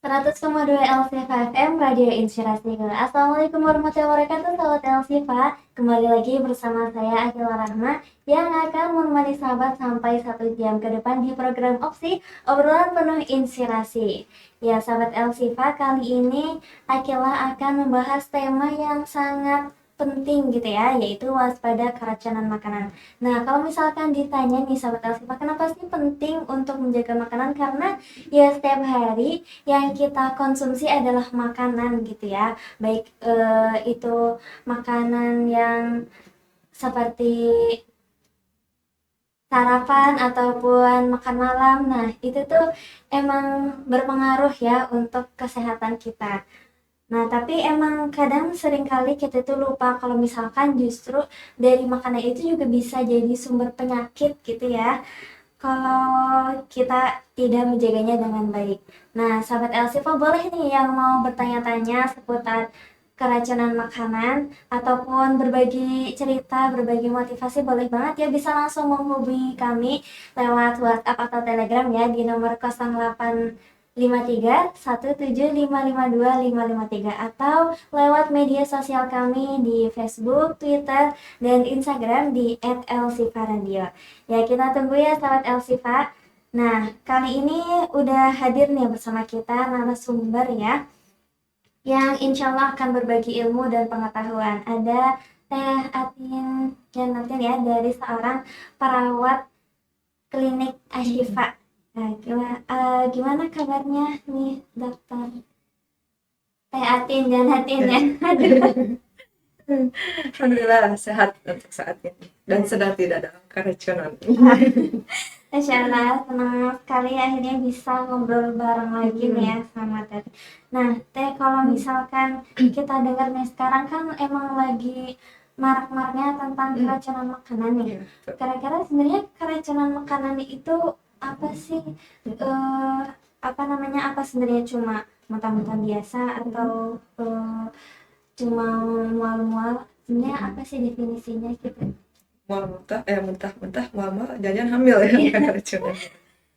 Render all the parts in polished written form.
100,2 LCFA FM Radio Inspirasi. Assalamualaikum warahmatullahi wabarakatuh, sahabat LCFA. Kembali lagi bersama saya Akila Rahma yang akan menemani sahabat sampai 1 jam ke depan di program Opsi, obrolan penuh inspirasi. Ya, sahabat LCFA, kali ini Akila akan membahas tema yang sangat penting gitu ya, yaitu waspada keracunan makanan. Nah, kalau misalkan ditanya nih sahabat LCFA, kenapa sih penting untuk menjaga makanan? Karena ya setiap hari yang kita konsumsi adalah makanan gitu ya, baik itu makanan yang seperti sarapan ataupun makan malam. Nah, itu tuh emang berpengaruh ya untuk kesehatan kita. Nah, tapi emang kadang seringkali kita tuh lupa kalau misalkan justru dari makanan itu juga bisa jadi sumber penyakit gitu ya, kalau kita tidak menjaganya dengan baik. Nah, sahabat Elsifa boleh nih yang mau bertanya-tanya seputar keracunan makanan ataupun berbagi cerita, berbagi motivasi, boleh banget ya, bisa langsung menghubungi kami lewat WhatsApp atau Telegram ya di nomor 0853 17552553 atau lewat media sosial kami di Facebook, Twitter, dan Instagram di @elsifa_radio. Ya, kita tunggu ya sahabat Elsifa. Nah, kali ini udah hadir nih bersama kita narasumber ya, yang insya Allah akan berbagi ilmu dan pengetahuan. Ada Teh Atin Janatin ya, dari seorang perawat klinik Ashifa. Nah, gimana kabarnya nih dokter Teh Atin Janatin ya? Aduh. Alhamdulillah sehat untuk saat ini dan sedang tidak dalam keracunan. Masya Allah, senang sekali akhirnya bisa ngobrol bareng lagi nih ya sama Teh. Nah, Teh, kalau misalkan kita dengar nih sekarang kan emang lagi marak-maraknya tentang keracunan makanan nih. Kira-kira sebenarnya keracunan makanan itu apa sih? Apa namanya? Apa sebenarnya cuma mentah-mentah biasa atau cuma mual-mual? Sebenarnya apa sih definisinya gitu? Mentah-mentah mual jangan hamil ya, bukan keracunan.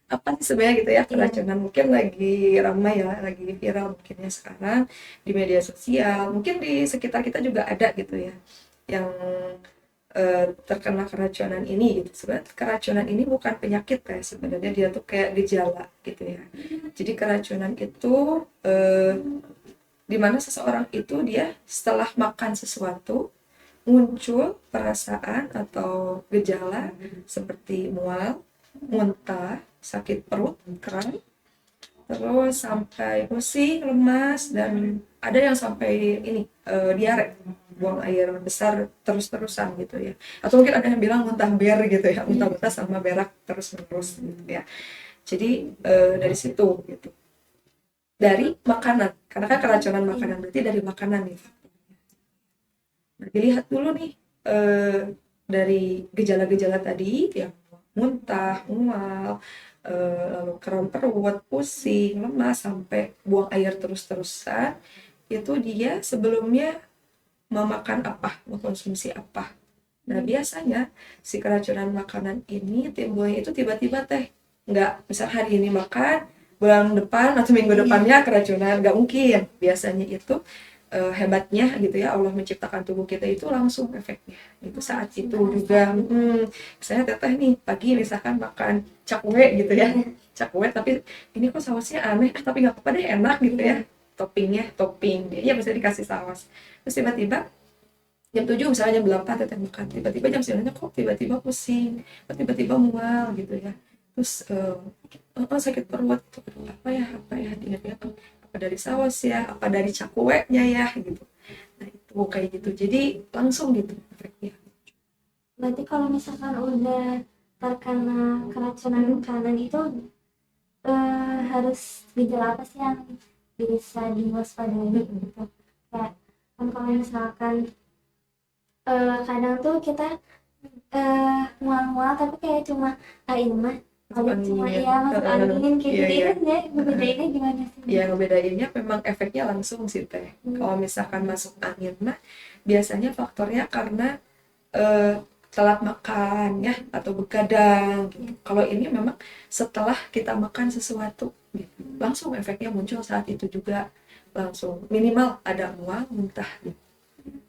Apa sih sebenarnya gitu ya keracunan? Mungkin lagi ramai ya, lagi viral mungkinnya sekarang di media sosial, mungkin di sekitar kita juga ada gitu ya yang terkena keracunan ini gitu. Sebenarnya keracunan ini bukan penyakit ya, sebenarnya dia tuh kayak gejala gitu ya. Jadi keracunan itu di mana seseorang itu dia setelah makan sesuatu muncul perasaan atau gejala seperti mual, muntah, sakit perut, kram, terus sampai pusing, lemas, dan ada yang sampai ini diare, buang air besar terus-terusan gitu ya. Atau mungkin ada yang bilang muntah ber gitu ya, muntah-muntah sama berak terus-menerus gitu ya. Jadi dari situ gitu. Dari makanan, karena kan keracunan makanan berarti dari makanan nih. Nah, dilihat dulu nih dari gejala-gejala tadi yang muntah, mual, lalu kram perut, pusing, lemas, sampai buang air terus-terusan, itu dia sebelumnya memakan apa, mengkonsumsi apa. Nah, biasanya si keracunan makanan ini timbulnya itu tiba-tiba teh. Nggak, misal hari ini makan, bulan depan atau minggu depannya keracunan, nggak mungkin. Biasanya itu hebatnya gitu ya, Allah menciptakan tubuh kita itu langsung efeknya itu saat itu juga. Misalnya teteh nih pagi misalkan makan cakwe gitu ya, cakwe tapi ini kok sausnya aneh, tapi nggak apa-apa deh, enak gitu ya, toppingnya topping ya bisa dikasih saus. Terus tiba-tiba jam 7 misalnya jam 8 teteh makan, tiba-tiba jam 9 kok tiba-tiba pusing, kok tiba-tiba mual gitu ya. Terus sakit perut, apa ya diingat-ingat, apa dari saus ya, apa dari cakweknya ya gitu. Nah itu kayak gitu, jadi langsung gitu efeknya. Berarti kalau misalkan udah terkena keracunan makanan itu harus gejala apa sih yang bisa diwaspadai gitu? Kayak kan kalau misalkan kadang tuh kita mual-mual tapi kayak cuma ini mah cuma iya masuk angin kayak gitu Iya. kan ya, ngebedainnya gimana sih? Ya ngebedainnya memang efeknya langsung sih teh. Kalau misalkan masuk angin mah biasanya faktornya karena telat makan ya atau begadang gitu. Kalau ini memang setelah kita makan sesuatu gitu. Langsung efeknya muncul saat itu juga, langsung minimal ada mual, muntah gitu,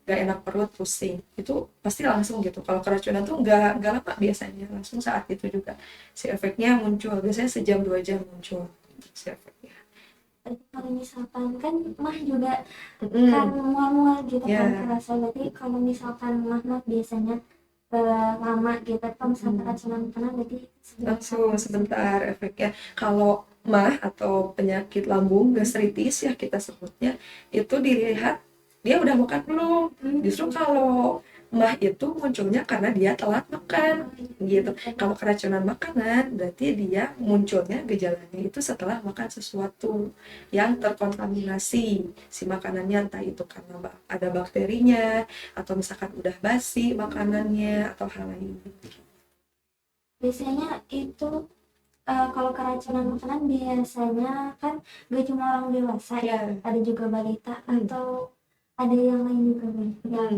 gak enak perut, pusing, itu pasti langsung gitu. Kalau keracunan tuh nggak lama biasanya, langsung saat itu juga si efeknya muncul, biasanya sejam 2 jam muncul si efeknya. Kalau misalkan kan mah juga kan Mm, mual-mual gitu kan ya kerasa, berarti kalau misalkan mah biasanya lama gitu, kalau misalkan keracunan makanan berarti sebentar langsung langsung. sebentar efeknya. Kalau mah atau penyakit lambung gastritis ya kita sebutnya, itu dilihat dia udah makan belum. Justru kalau mah itu munculnya karena dia telat makan gitu. Kalau keracunan makanan berarti dia munculnya gejalanya itu setelah makan sesuatu yang terkontaminasi si makanannya, entah itu karena ada bakterinya atau misalkan udah basi makanannya atau hal lain. Biasanya itu kalau keracunan makanan biasanya kan gak cuma orang dewasa ya, Ya. ada juga balita atau ada yang lain juga nih yang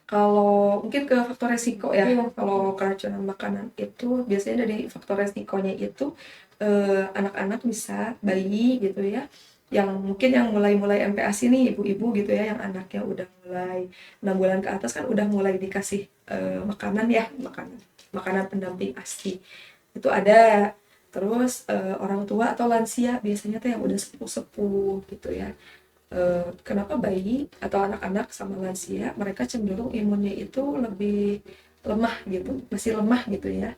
Kalau mungkin ke faktor resiko ya, iya. kalau keracunan makanan itu biasanya dari faktor resikonya itu anak-anak bisa, bayi gitu ya, yang mungkin yang mulai MPASI nih, ibu-ibu gitu ya, yang anaknya udah mulai 6 bulan ke atas kan udah mulai dikasih makanan ya, makanan pendamping ASI itu ada. Terus orang tua atau lansia biasanya tuh yang udah sepuh-sepuh gitu ya. Kenapa bayi atau anak-anak sama lansia mereka cenderung imunnya itu lebih lemah gitu, masih lemah gitu ya.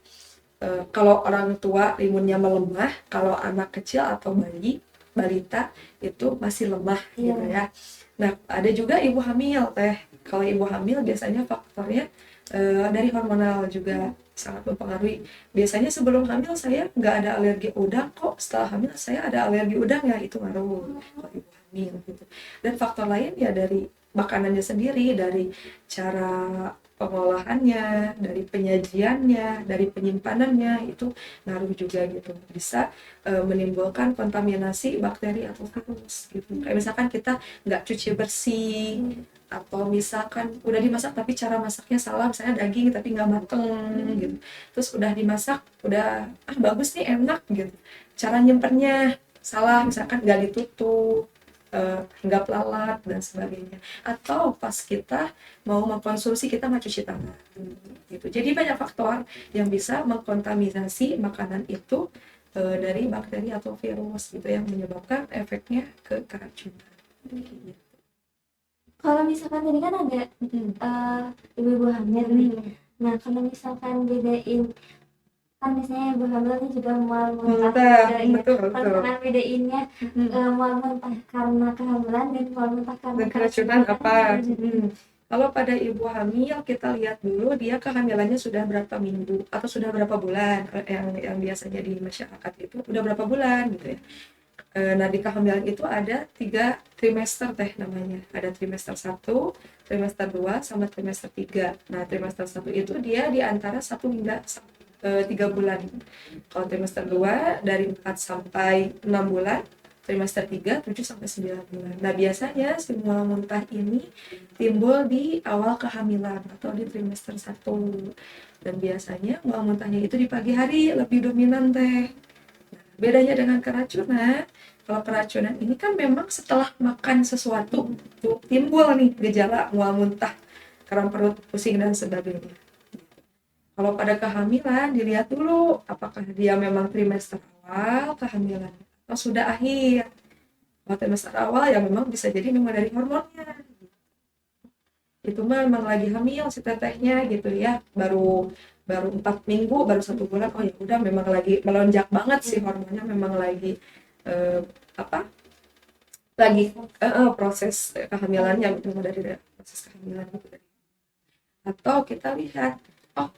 Kalau orang tua imunnya melemah, kalau anak kecil atau bayi, balita itu masih lemah gitu Iya. ya. Nah, ada juga ibu hamil teh. Kalau ibu hamil biasanya faktornya dari hormonal juga sangat mempengaruhi. Biasanya sebelum hamil saya nggak ada alergi udang kok, setelah hamil saya ada alergi udang, ya itu ngaruh kalau ibu hamil gitu. Dan faktor lain ya dari makanannya sendiri, dari cara pengolahannya, dari penyajiannya, dari penyimpanannya, itu ngaruh juga gitu. Bisa menimbulkan kontaminasi bakteri atau virus gitu. Kayak misalkan kita nggak cuci bersih, atau misalkan udah dimasak tapi cara masaknya salah, misalnya daging tapi nggak mateng gitu. Terus udah dimasak, udah bagus nih enak gitu. Cara nyimpennya salah, misalkan nggak ditutup, nggak pelalat dan sebagainya, atau pas kita mau mengkonsumsi kita nggak cuci tangan gitu. Jadi banyak faktor yang bisa mengkontaminasi makanan itu dari bakteri atau virus gitu yang menyebabkan efeknya ke keracunan gitu. Kalau misalkan tadi kan ada ibu-ibu hamil nih. Nah, kalau misalkan bedain, kan biasanya ibu hamil ini juga mual muntah juga ya. Betul Kalau betul. misalkan bedainnya mual muntah karena kehamilan dan mual muntah karena Dan keracunan keracunan apa? makanan. Kalau pada ibu hamil kita lihat dulu dia kehamilannya sudah berapa minggu atau sudah berapa bulan, yang biasanya di masyarakat itu udah berapa bulan gitu ya. Nah, di kehamilan itu ada 3 trimester teh namanya. Ada trimester 1, trimester 2, sama trimester 3. Nah, trimester 1 itu dia di antara 1 hingga 3 bulan. Kalau trimester 2 dari 4 sampai 6 bulan, trimester 3 7 sampai 9 bulan. Nah, biasanya semua muntah ini timbul di awal kehamilan atau di trimester 1. Dan biasanya mual muntahnya itu di pagi hari lebih dominan teh. Bedanya dengan keracunan, kalau keracunan ini kan memang setelah makan sesuatu tuh timbul nih gejala mual muntah, kram perut, pusing dan sebagainya. Kalau pada kehamilan dilihat dulu apakah dia memang trimester awal kehamilan atau sudah akhir. Kalau trimester awal ya memang bisa jadi memang dari hormonnya. Itu mah memang lagi hamil si tetehnya gitu ya, baru baru 4 minggu, baru 1 bulan, oh ya udah memang lagi melonjak banget sih hormonnya, memang lagi eh, apa lagi proses kehamilannya, memang dari proses kehamilan gitu. Atau kita lihat, oh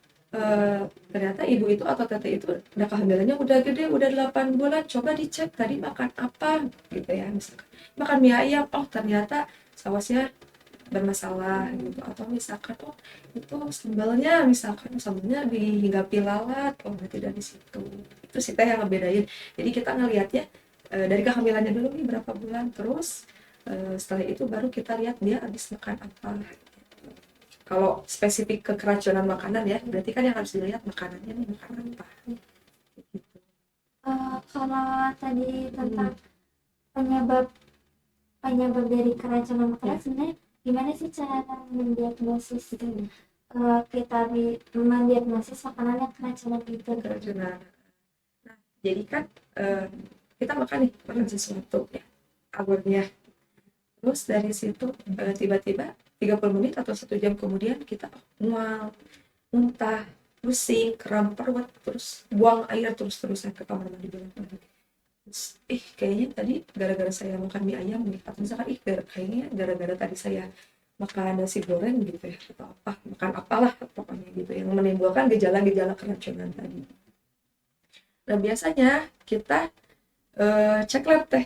ternyata ibu itu atau teteh itu udah kehamilannya udah gede, udah 8 bulan, coba dicek tadi makan apa gitu ya, misalkan makan mie ayam, oh ternyata sawasnya bermasalah gitu. Atau misalkan oh itu sambalnya dihinggapi lalat, oh berarti dari situ. Itu sih teh yang ngebedain. Jadi kita ngelihatnya dari kehamilannya dulu nih berapa bulan, terus setelah itu baru kita lihat dia habis makan apa. Kalau spesifik ke keracunan makanan ya, berarti kan yang harus dilihat makanannya nih makan apa gitu. Kalau tadi tentang penyebab penyebab dari keracunan makanan, Ya. sebenarnya gimana sih cara mendiagnosis kita mendiagnosis makanan yang keracunan itu? Keracunan. Nah, jadi kan kita makan sesuatu ya, awalnya. Terus dari situ tiba-tiba 30 menit atau 1 jam kemudian kita mual, muntah, pusing, kram perut, terus buang air terus-terusan ke kamar mandi bolak-balik. Terus, kayaknya tadi gara-gara saya makan mie ayam nih, atau misalkan kayaknya gara-gara tadi saya makan nasi goreng gitu ya, atau apa, makan apalah pokoknya gitu yang menimbulkan gejala-gejala keracunan tadi. Nah biasanya kita cek lab teh,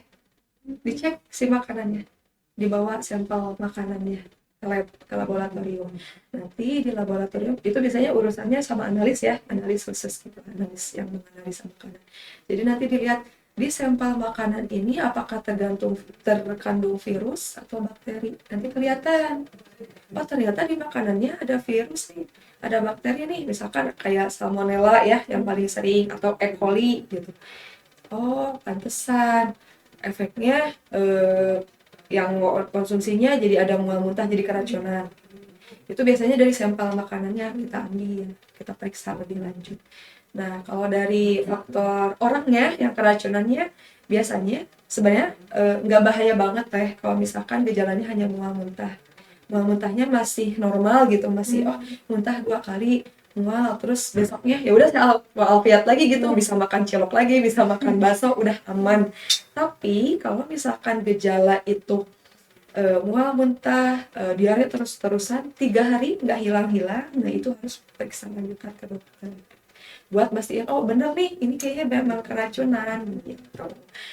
dicek si makanannya, dibawa sampel makanannya ke lab, ke laboratorium. Nanti di laboratorium itu biasanya urusannya sama analis ya, analis khusus gitu, analis yang menganalisa makanan. Jadi nanti dilihat di sampel makanan ini apakah terkandung virus atau bakteri. Nanti kelihatan, oh ternyata di makanannya ada virus nih, ada bakteri nih, misalkan kayak salmonella ya yang paling sering, atau E. coli gitu. Oh pantesan efeknya yang konsumsinya jadi ada mual muntah, jadi keracunan. Itu biasanya dari sampel makanannya kita ambil, kita periksa lebih lanjut. Nah kalau dari faktor orangnya yang keracunannya, biasanya sebenarnya nggak bahaya banget teh kalau misalkan gejalanya hanya mual muntah. Mual muntahnya masih normal gitu, masih muntah 2 kali, mual, terus besoknya ya udah alfiat lagi gitu, bisa makan cilok lagi, bisa makan bakso, udah aman. Tapi kalau misalkan gejala itu mual muntah, diare terus-terusan 3 hari nggak hilang-hilang, nah itu harus periksa lanjutan ke dokter buat mastiin, oh bener nih ini kayaknya memang keracunan gitu,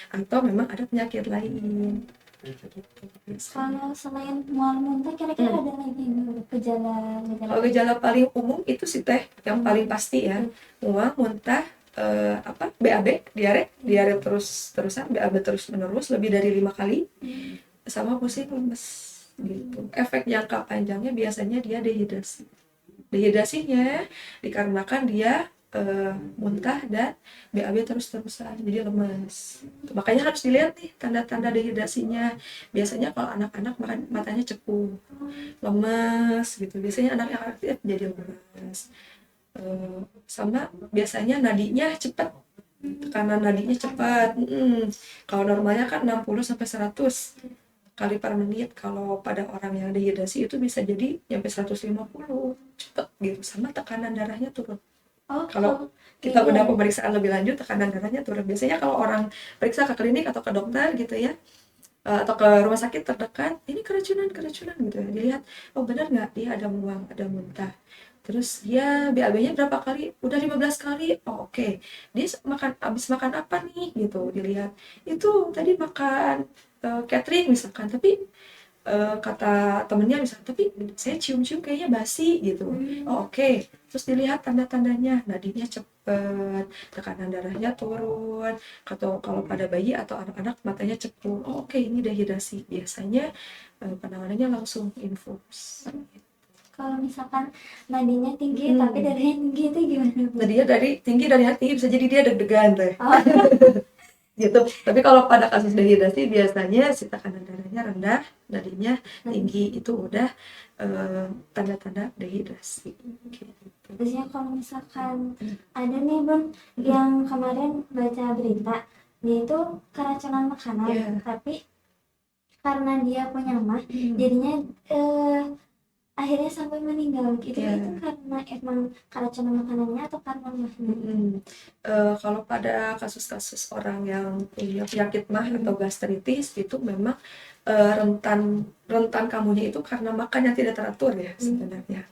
atau memang ada penyakit lain gitu. Kalau selain mual muntah, kira-kira ada lagi gejala-gejala? Kalau gejala paling umum itu sih teh yang paling pasti ya, mual muntah, BAB, diare terus-terusan, BAB terus menerus lebih dari 5 kali, sama pusing lemes gitu. Efek jangka panjangnya biasanya dia dehidrasi. Dehidrasinya dikarenakan dia muntah dan BAB terus-terusan, jadi lemes. Makanya harus dilihat nih tanda-tanda dehidrasinya. Biasanya kalau anak-anak matanya cepu, lemes gitu. Biasanya anak yang aktif jadi lemes. Sama biasanya nadinya cepat, tekanan nadinya cepat. Kalau normalnya kan 60 sampai 100 kali per menit, kalau pada orang yang dehidrasi itu bisa jadi sampai 150, cepet gitu. Sama tekanan darahnya turun. Kalau kita udah pemeriksaan lebih lanjut, tekanan darahnya turun. Biasanya kalau orang periksa ke klinik atau ke dokter gitu ya, atau ke rumah sakit terdekat, ini keracunan gitu ya, dilihat, oh benar nggak dia ada mual, ada muntah, terus dia BAB-nya berapa kali, udah 15 kali, oh oke. Dia habis makan apa nih gitu, dilihat itu tadi makan catering misalkan, tapi kata temennya misalkan, tapi saya cium-cium kayaknya basi gitu. Oh oke. Terus dilihat tanda-tandanya, nadinya cepet, tekanan darahnya turun, atau kalau pada bayi atau anak-anak matanya cepu, oh oke ini dehidrasi. Biasanya penanganannya langsung infus. Kalau misalkan nadinya tinggi tapi darahnya tinggi itu gimana, Bu? Nadinya tinggi dari hati, bisa jadi dia deg-degan teh. Oh. Gitu. Tapi kalau pada kasus dehidrasi biasanya si tekanan darahnya rendah, nadinya tinggi, itu udah tanda-tanda dehidrasi. Gitu. Biasanya kalau misalkan ada nih Bun, yang kemarin baca berita, dia itu keracunan makanan, tapi karena dia punya mah, jadinya akhirnya sampai meninggal. Itu karena emang keracunan makanannya atau karena mahnya? Kalau pada kasus-kasus orang yang punya penyakit mah atau gastritis, itu memang rentan kamunya itu karena makan yang tidak teratur ya sebenarnya.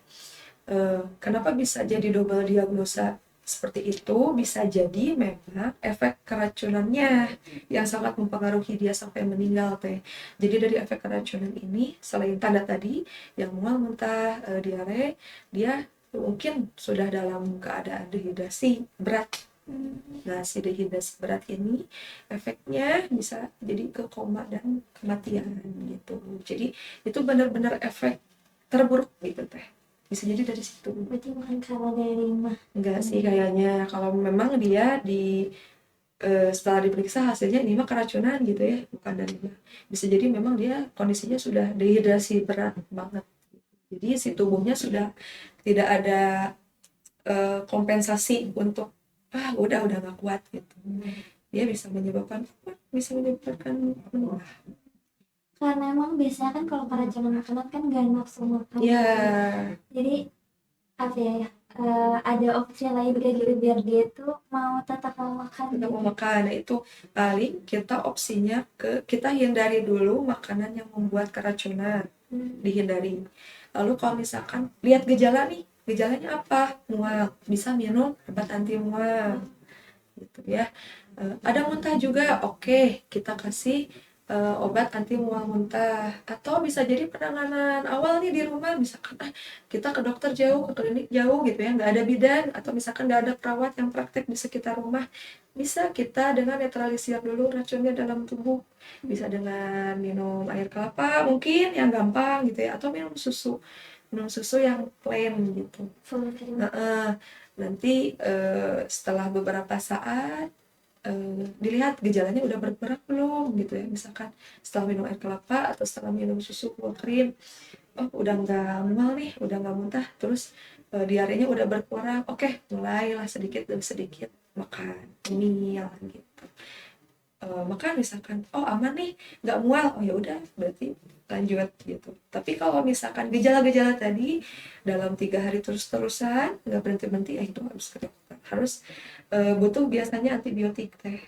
Kenapa bisa jadi double diagnosa seperti itu? Bisa jadi memang efek keracunannya yang sangat mempengaruhi dia sampai meninggal teh. Jadi dari efek keracunan ini, selain tanda tadi yang mual, muntah, diare, dia mungkin sudah dalam keadaan dehidrasi berat. Nah, si dehidrasi berat ini efeknya bisa jadi ke koma dan kematian gitu. Jadi itu benar-benar efek terburuk gitu teh. Bisa jadi dari situ. Berarti bukan karena dari mah? Enggak sih kayaknya, kalau memang dia di setelah diperiksa hasilnya ini mah keracunan gitu ya, bukan dari mah. Bisa jadi memang dia kondisinya sudah dehidrasi berat banget. Jadi si tubuhnya sudah tidak ada kompensasi untuk udah nggak kuat gitu. Dia bisa menyebabkan menurun. Karena emang biasanya kan kalau keracunan makanan kan gak nafsu makan. Ya, Jadi apa ya, ada opsi lain kayak gitu biar dia tuh mau tetap mau makan kita gitu. mau makan. Nah, itu paling kita opsinya kita hindari dulu makanan yang membuat keracunan, dihindari. Lalu kalau misalkan lihat gejala nih, gejalanya apa? Mual, bisa minum obat anti mual gitu ya. Ada muntah juga, oke, kita kasih obat anti mual muntah. Atau bisa jadi penanganan awal nih di rumah, misalkan kita ke dokter jauh, ke klinik jauh gitu ya, nggak ada bidan, atau misalkan nggak ada perawat yang praktek di sekitar rumah, bisa kita dengan netralisir dulu racunnya dalam tubuh. Bisa dengan minum air kelapa mungkin yang gampang gitu ya, atau minum susu yang plain gitu. Full cream. Nanti setelah beberapa saat dilihat gejalanya udah berkurang belum gitu ya, misalkan setelah minum air kelapa atau setelah minum susu full cream, udah nggak mual nih, udah nggak muntah, terus diarenya udah berkurang, oke, mulailah sedikit demi sedikit makan cemil gitu. Makan misalkan aman nih, nggak mual, ya udah berarti lanjut gitu. Tapi kalau misalkan gejala-gejala tadi dalam 3 hari terus-terusan nggak berhenti-berhenti, itu harus ke dokter, harus butuh biasanya antibiotik teh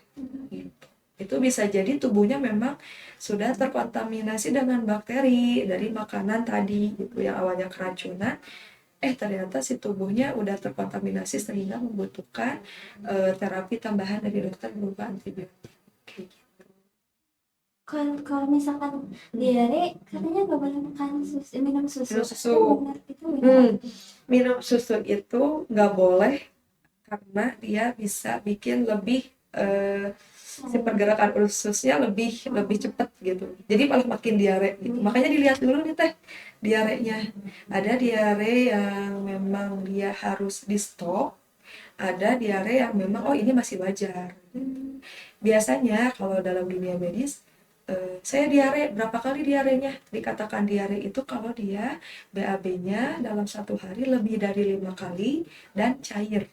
gitu. Itu bisa jadi tubuhnya memang sudah terkontaminasi dengan bakteri dari makanan tadi gitu, yang awalnya keracunan, ternyata si tubuhnya udah terkontaminasi sehingga membutuhkan terapi tambahan dari dokter berupa antibiotik kayak gitu. Kan kalau misalkan diare katanya nggak boleh makan susu, minum susu. Minum susu. Itu benar, itu benar. Minum susu itu nggak boleh karena dia bisa bikin lebih si pergerakan ususnya lebih cepat gitu, jadi malah makin diare gitu. Makanya dilihat dulu nih teh diarenya, ada diare yang memang dia harus di stop, ada diare yang memang ini masih wajar. Biasanya kalau dalam dunia medis, saya diare, berapa kali diarenya? Dikatakan diare itu kalau dia BAB-nya dalam 1 hari lebih dari 5 kali dan cair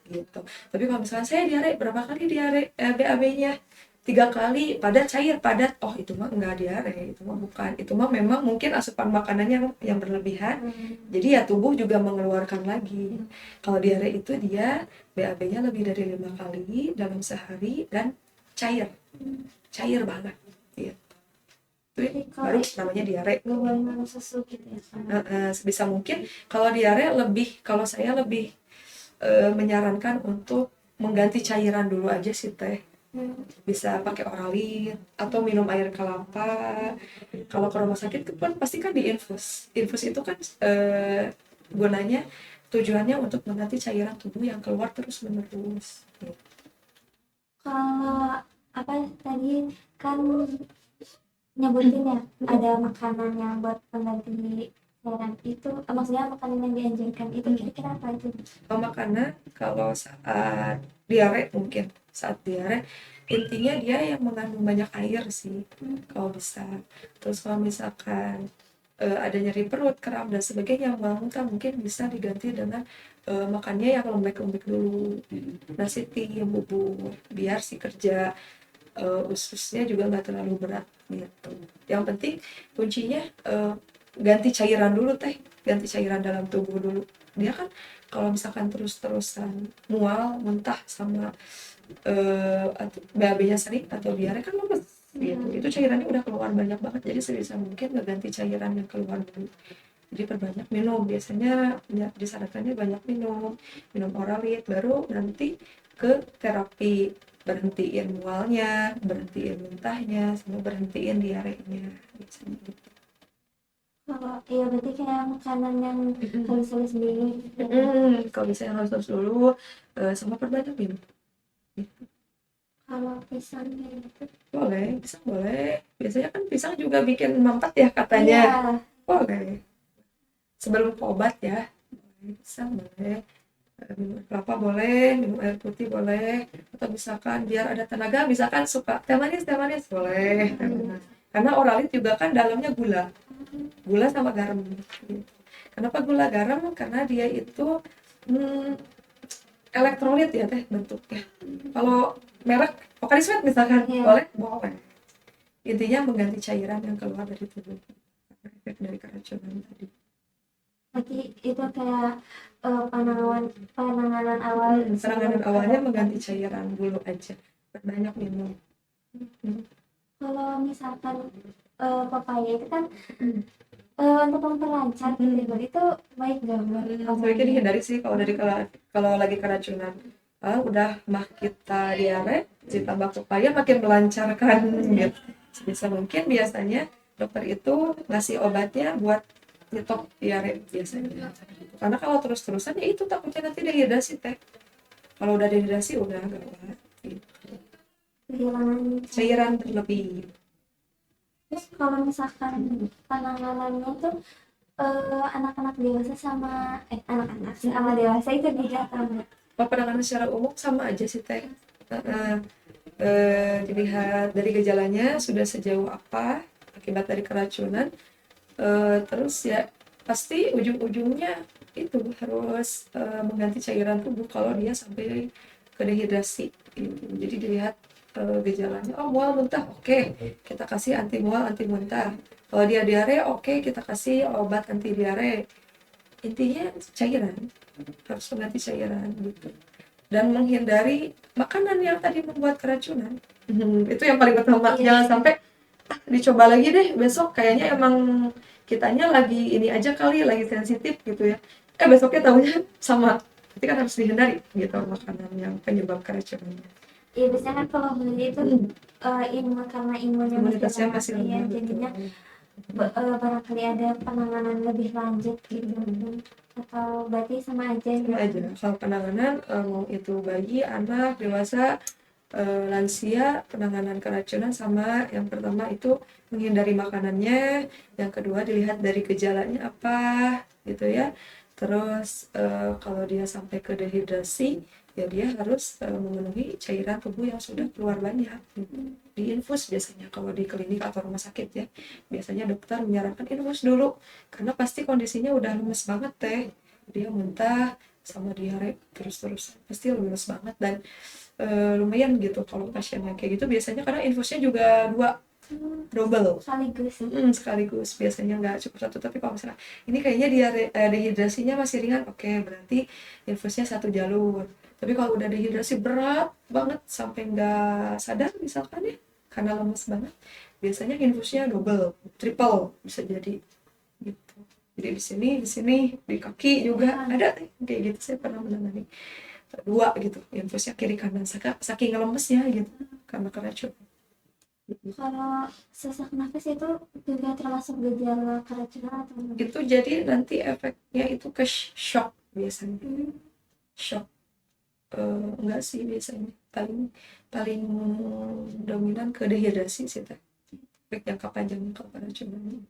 gitu. Tapi kalau misalnya saya diare, berapa kali diare, BAB-nya 3 kali padat cair padat, itu mah enggak diare, itu mah bukan, itu mah memang mungkin asupan makanannya yang berlebihan, jadi ya tubuh juga mengeluarkan lagi. Kalau diare itu dia BAB-nya lebih dari 5 kali dalam sehari dan cair banget gitu. Itu baru namanya diare. Nggak boleh minum susu gitu ya. Sebisa mungkin kalau diare kalau saya lebih menyarankan untuk mengganti cairan dulu aja sih teh. Bisa pakai Oralit atau minum air kelapa. Kalau ke rumah sakit kan pasti kan diinfus. Infus itu kan gunanya, tujuannya untuk mengganti cairan tubuh yang keluar terus menerus. Kalau apa tadi kan nyebutin ya ada makanan yang buat pengganti cairan itu, maksudnya makanan yang dianjurkan itu kira-kira apa itu? Makanan kalau saat diare, mungkin saat diare intinya dia yang mengandung banyak air sih kalau bisa. Terus kalau misalkan ada nyeri perut, kram dan sebagainya, muntah, mungkin bisa diganti dengan makannya yang lembek-lembek dulu, nasi tim, bubur, biar si kerja ususnya juga nggak terlalu berat gitu. Yang penting kuncinya ganti cairan dulu teh, ganti cairan dalam tubuh dulu. Dia kan kalau misalkan terus-terusan mual, muntah sama BAB-nya sering atau diare kan lemes gitu. Itu cairannya udah keluar banyak banget, jadi sebisa mungkin ngeganti cairan yang keluar dulu. Jadi perbanyak minum, biasanya disarankannya banyak minum Oralit, baru nanti ke terapi, berhentiin mualnya, berhentiin muntahnya, sama berhentiin diarenya biasanya gitu. Kalau iya berarti kayak makanan yang halus-halus dulu. Kalau bisa yang harus dulu, sama perbanyak minum. Kalau pisang kayak gitu Boleh, pisang boleh. Biasanya kan pisang juga bikin mampet ya katanya. iya. Boleh. Sebelum obat ya, pisang boleh. minum air kelapa boleh, minum air putih boleh, atau misalkan biar ada tenaga, misalkan suka teh manis boleh. Karena oralit juga kan dalamnya gula sama garam. Kenapa gula garam? Karena dia itu hmm, elektrolit ya teh bentuknya. Kalau merek Pocari Sweat misalkan boleh. Intinya mengganti cairan yang keluar dari tubuh karena efek dari keracunan tadi. Berarti itu kayak penanganan awal. Penanganan awalnya mengganti cairan dulu aja, banyak minum. Kalau misalkan papaya itu kan untuk memperlancar gitu, itu baik nggak buat Sebaiknya dihindari sih kalau lagi keracunan. Udah mah kita diare, ditambah pepaya makin melancarkan gitu. Sebisa mungkin biasanya dokter itu ngasih obatnya buat nyetop diare biasanya. Karena kalau terus-terusan ya itu takutnya nanti dehidrasi teh. Kalau udah dehidrasi udah gawat gitu. kehilangan Cairan terlebih. Terus kalau misalkan penanganannya tuh anak-anak dewasa sama anak-anak sama dewasa itu beda sama. Penanganan secara umum sama aja sih teh. Dilihat dari gejalanya sudah sejauh apa akibat dari keracunan. Terus ya pasti ujung-ujungnya itu harus mengganti cairan tubuh kalau dia sampai ke dehidrasi gitu. Jadi dilihat gejalanya, mual muntah, oke, kita kasih anti mual anti muntah. Kalau dia diare, oke, kita kasih obat anti diare. Intinya cairan, harus mengganti cairan gitu. Dan menghindari makanan yang tadi membuat keracunan. Itu yang paling utama. Jangan sampai dicoba lagi deh besok, kayaknya emang kitanya lagi ini aja kali, lagi sensitif gitu ya. Besoknya tahunya sama. Itu kan harus dihindari gitu makanan yang penyebab keracunan. Iya biasanya kan kalau beli itu karena Imunitasnya masih ya, lemah. jadinya barangkali ada penanganan lebih lanjut gitu atau berarti sama aja Sama aja. Kalau penanganan mau itu bayi, anak, dewasa, lansia, penanganan keracunan sama. Yang pertama itu menghindari makanannya, yang kedua dilihat dari gejalanya apa gitu ya. Terus kalau dia sampai ke dehidrasi, ya dia harus memenuhi cairan tubuh yang sudah keluar banyak gitu. Diinfus biasanya kalau di klinik atau rumah sakit ya, biasanya dokter menyarankan infus dulu karena pasti kondisinya udah lemes banget teh, dia muntah sama diare terus-terus pasti lemes banget. Dan lumayan gitu kalau pasiennya kayak gitu biasanya, karena infusnya juga double sekaligus biasanya, nggak cukup satu. Tapi kalau misalnya ini kayaknya dehidrasinya masih ringan, oke, berarti infusnya satu jalur. Tapi kalau udah dehidrasi berat banget sampai nggak sadar misalkan ya karena lemes banget, biasanya infusnya double, triple bisa jadi gitu. Jadi di sini di kaki juga ada kayak gitu. Saya pernah menangani 2 gitu infusnya kiri kanan saking lemesnya gitu karena keracunan. Kalau sesak nafas itu juga termasuk gejala keracunan atau enggak? Itu jadi nanti efeknya itu ke shock biasanya. Shock enggak sih, biasanya paling paling dominan ke dehidrasi sih teh, efek jangka panjang kalau keracunan.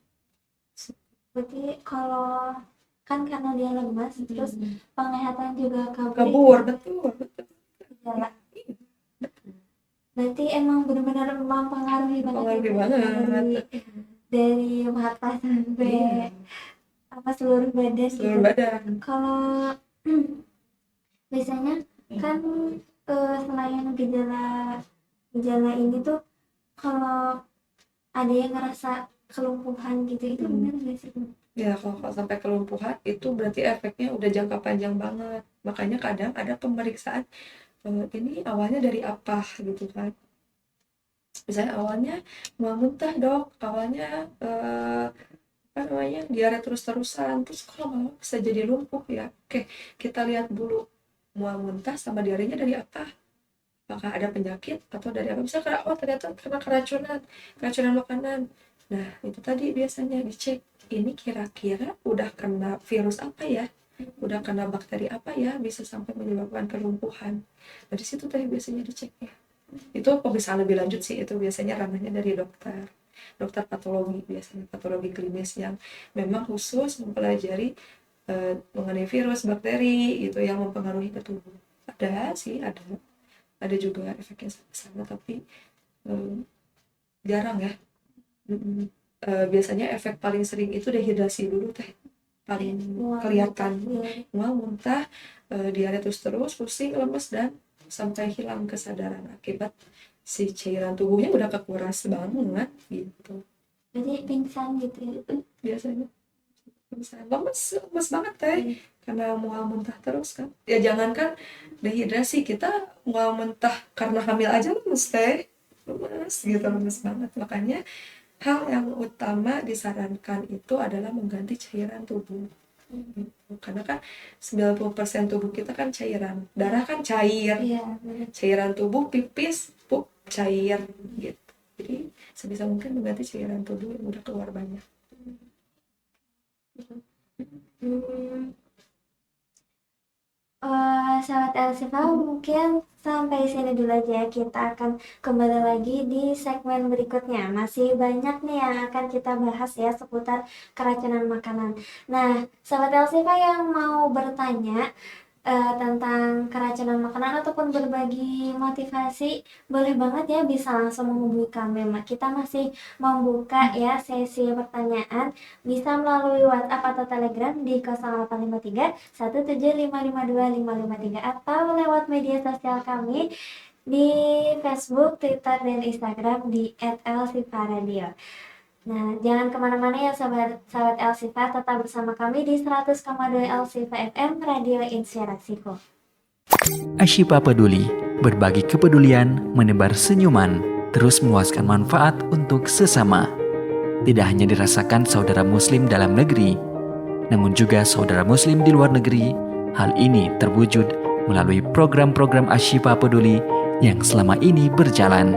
Berarti kalau kan karena dia lemas terus penglihatan juga kabur. Betul gejala. Berarti emang benar-benar mempengaruhi banget dari mata sampai seluruh badan. Kalau biasanya kan selain gejala ini tuh kalau ada yang ngerasa kelumpuhan gitu, itu benar nggak sih? Ya kalau sampai kelumpuhan itu berarti efeknya udah jangka panjang banget. Makanya kadang ada pemeriksaan ini awalnya dari apa gitu kan. Misalnya awalnya mual muntah dok, awalnya apa namanya diare terus-terusan, terus kalau lama bisa jadi lumpuh ya. Oke, kita lihat dulu mual muntah sama diarenya dari apa. Apakah ada penyakit atau dari apa? Bisa karena ternyata karena keracunan makanan. Nah itu tadi biasanya dicek, ini kira-kira udah kena virus apa ya, udah kena bakteri apa ya bisa sampai menyebabkan kelumpuhan. Dari situ tadi biasanya diceknya. Itu pemeriksaan lebih lanjut sih, itu biasanya ranahnya dari dokter patologi, biasanya patologi klinis yang memang khusus mempelajari mengenai virus, bakteri gitu yang mempengaruhi ke tubuh. Ada sih, ada juga efeknya ke sana, tapi jarang ya. Biasanya efek paling sering itu dehidrasi dulu teh, paling kelihatan. Mual, muntah, diare terus, pusing, lemes, dan sampai hilang kesadaran akibat si cairan tubuhnya udah kekuras banget gitu. Jadi pingsan gitu ya? Biasanya pingsan, lemes banget teh, karena mual muntah terus kan. Ya jangankan dehidrasi, kita mual muntah karena hamil aja lemes teh, lemes banget. Makanya hal yang utama disarankan itu adalah mengganti cairan tubuh. Karena kan 90% tubuh kita kan cairan, darah kan cair, cairan tubuh pipis, pup, cair gitu. Jadi sebisa mungkin mengganti cairan tubuh yang udah keluar banyak. Sahabat Elsifa, mungkin sampai sini dulu aja. Kita akan kembali lagi di segmen berikutnya. Masih banyak nih yang akan kita bahas ya seputar keracunan makanan. Nah, sahabat Elsifa yang mau bertanya tentang keracunan makanan ataupun berbagi motivasi, boleh banget ya, bisa langsung menghubungi kami. Kita masih membuka ya sesi pertanyaan, bisa melalui WhatsApp atau Telegram di 0853 17552 553 atau lewat media sosial kami di Facebook, Twitter, dan Instagram di @elsifa_radio. Nah, jangan kemana-mana ya sahabat Elsifa, tetap bersama kami di 100,2 Elsifa FM, Radio Inspirasiku. Ashifa Peduli, berbagi kepedulian, menebar senyuman, terus meluaskan manfaat untuk sesama. Tidak hanya dirasakan saudara muslim dalam negeri, namun juga saudara muslim di luar negeri. Hal ini terwujud melalui program-program Ashifa Peduli yang selama ini berjalan.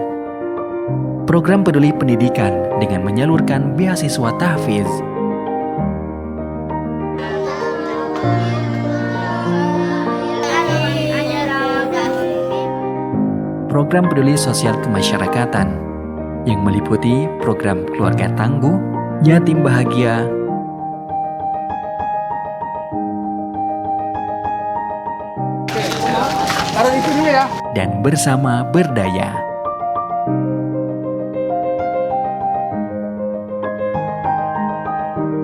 Program peduli pendidikan dengan menyalurkan beasiswa tahfiz. Program peduli sosial kemasyarakatan yang meliputi program keluarga tangguh, yatim bahagia, dan bersama berdaya.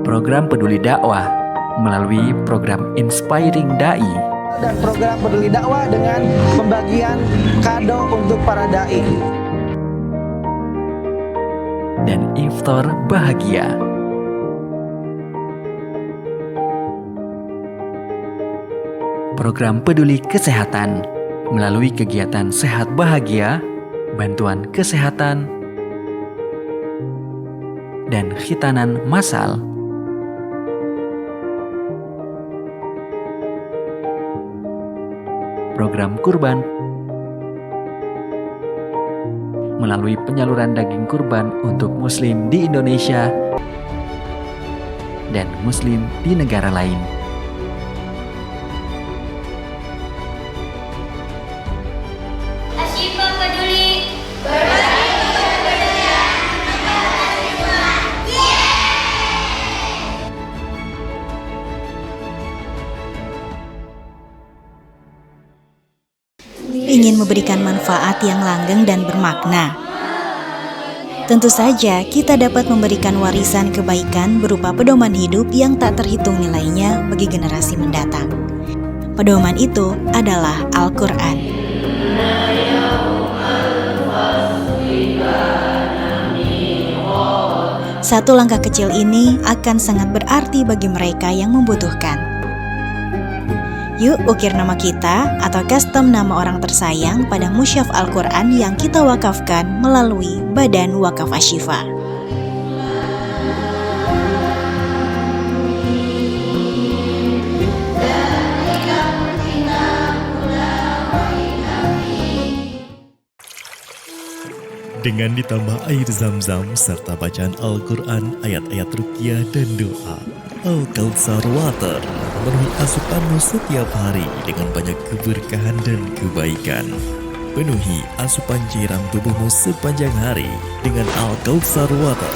Program peduli dakwah melalui program Inspiring Dai dan program peduli dakwah dengan pembagian kado untuk para dai dan iftar bahagia. Program peduli kesehatan melalui kegiatan sehat bahagia, bantuan kesehatan, dan khitanan massal. Program kurban melalui penyaluran daging kurban untuk muslim di Indonesia dan muslim di negara lain. Ashifa Peduli, ingin memberikan manfaat yang langgeng dan bermakna. Tentu saja kita dapat memberikan warisan kebaikan berupa pedoman hidup yang tak terhitung nilainya bagi generasi mendatang. Pedoman itu adalah Al-Quran. Satu langkah kecil ini akan sangat berarti bagi mereka yang membutuhkan. Yuk ukir nama kita atau custom nama orang tersayang pada musyaf Al-Quran yang kita wakafkan melalui Badan Wakaf Ashifa. Dengan ditambah air zam-zam serta bacaan Al-Quran, ayat-ayat ruqyah dan doa, Al-Kautsar Water memenuhi asupanmu setiap hari dengan banyak keberkahan dan kebaikan. Penuhi asupan cairan tubuhmu sepanjang hari dengan Al-Kautsar Water.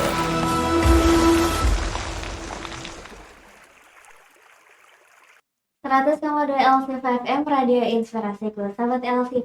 L5 FM Radio Inspirasiku. Sahabat L5,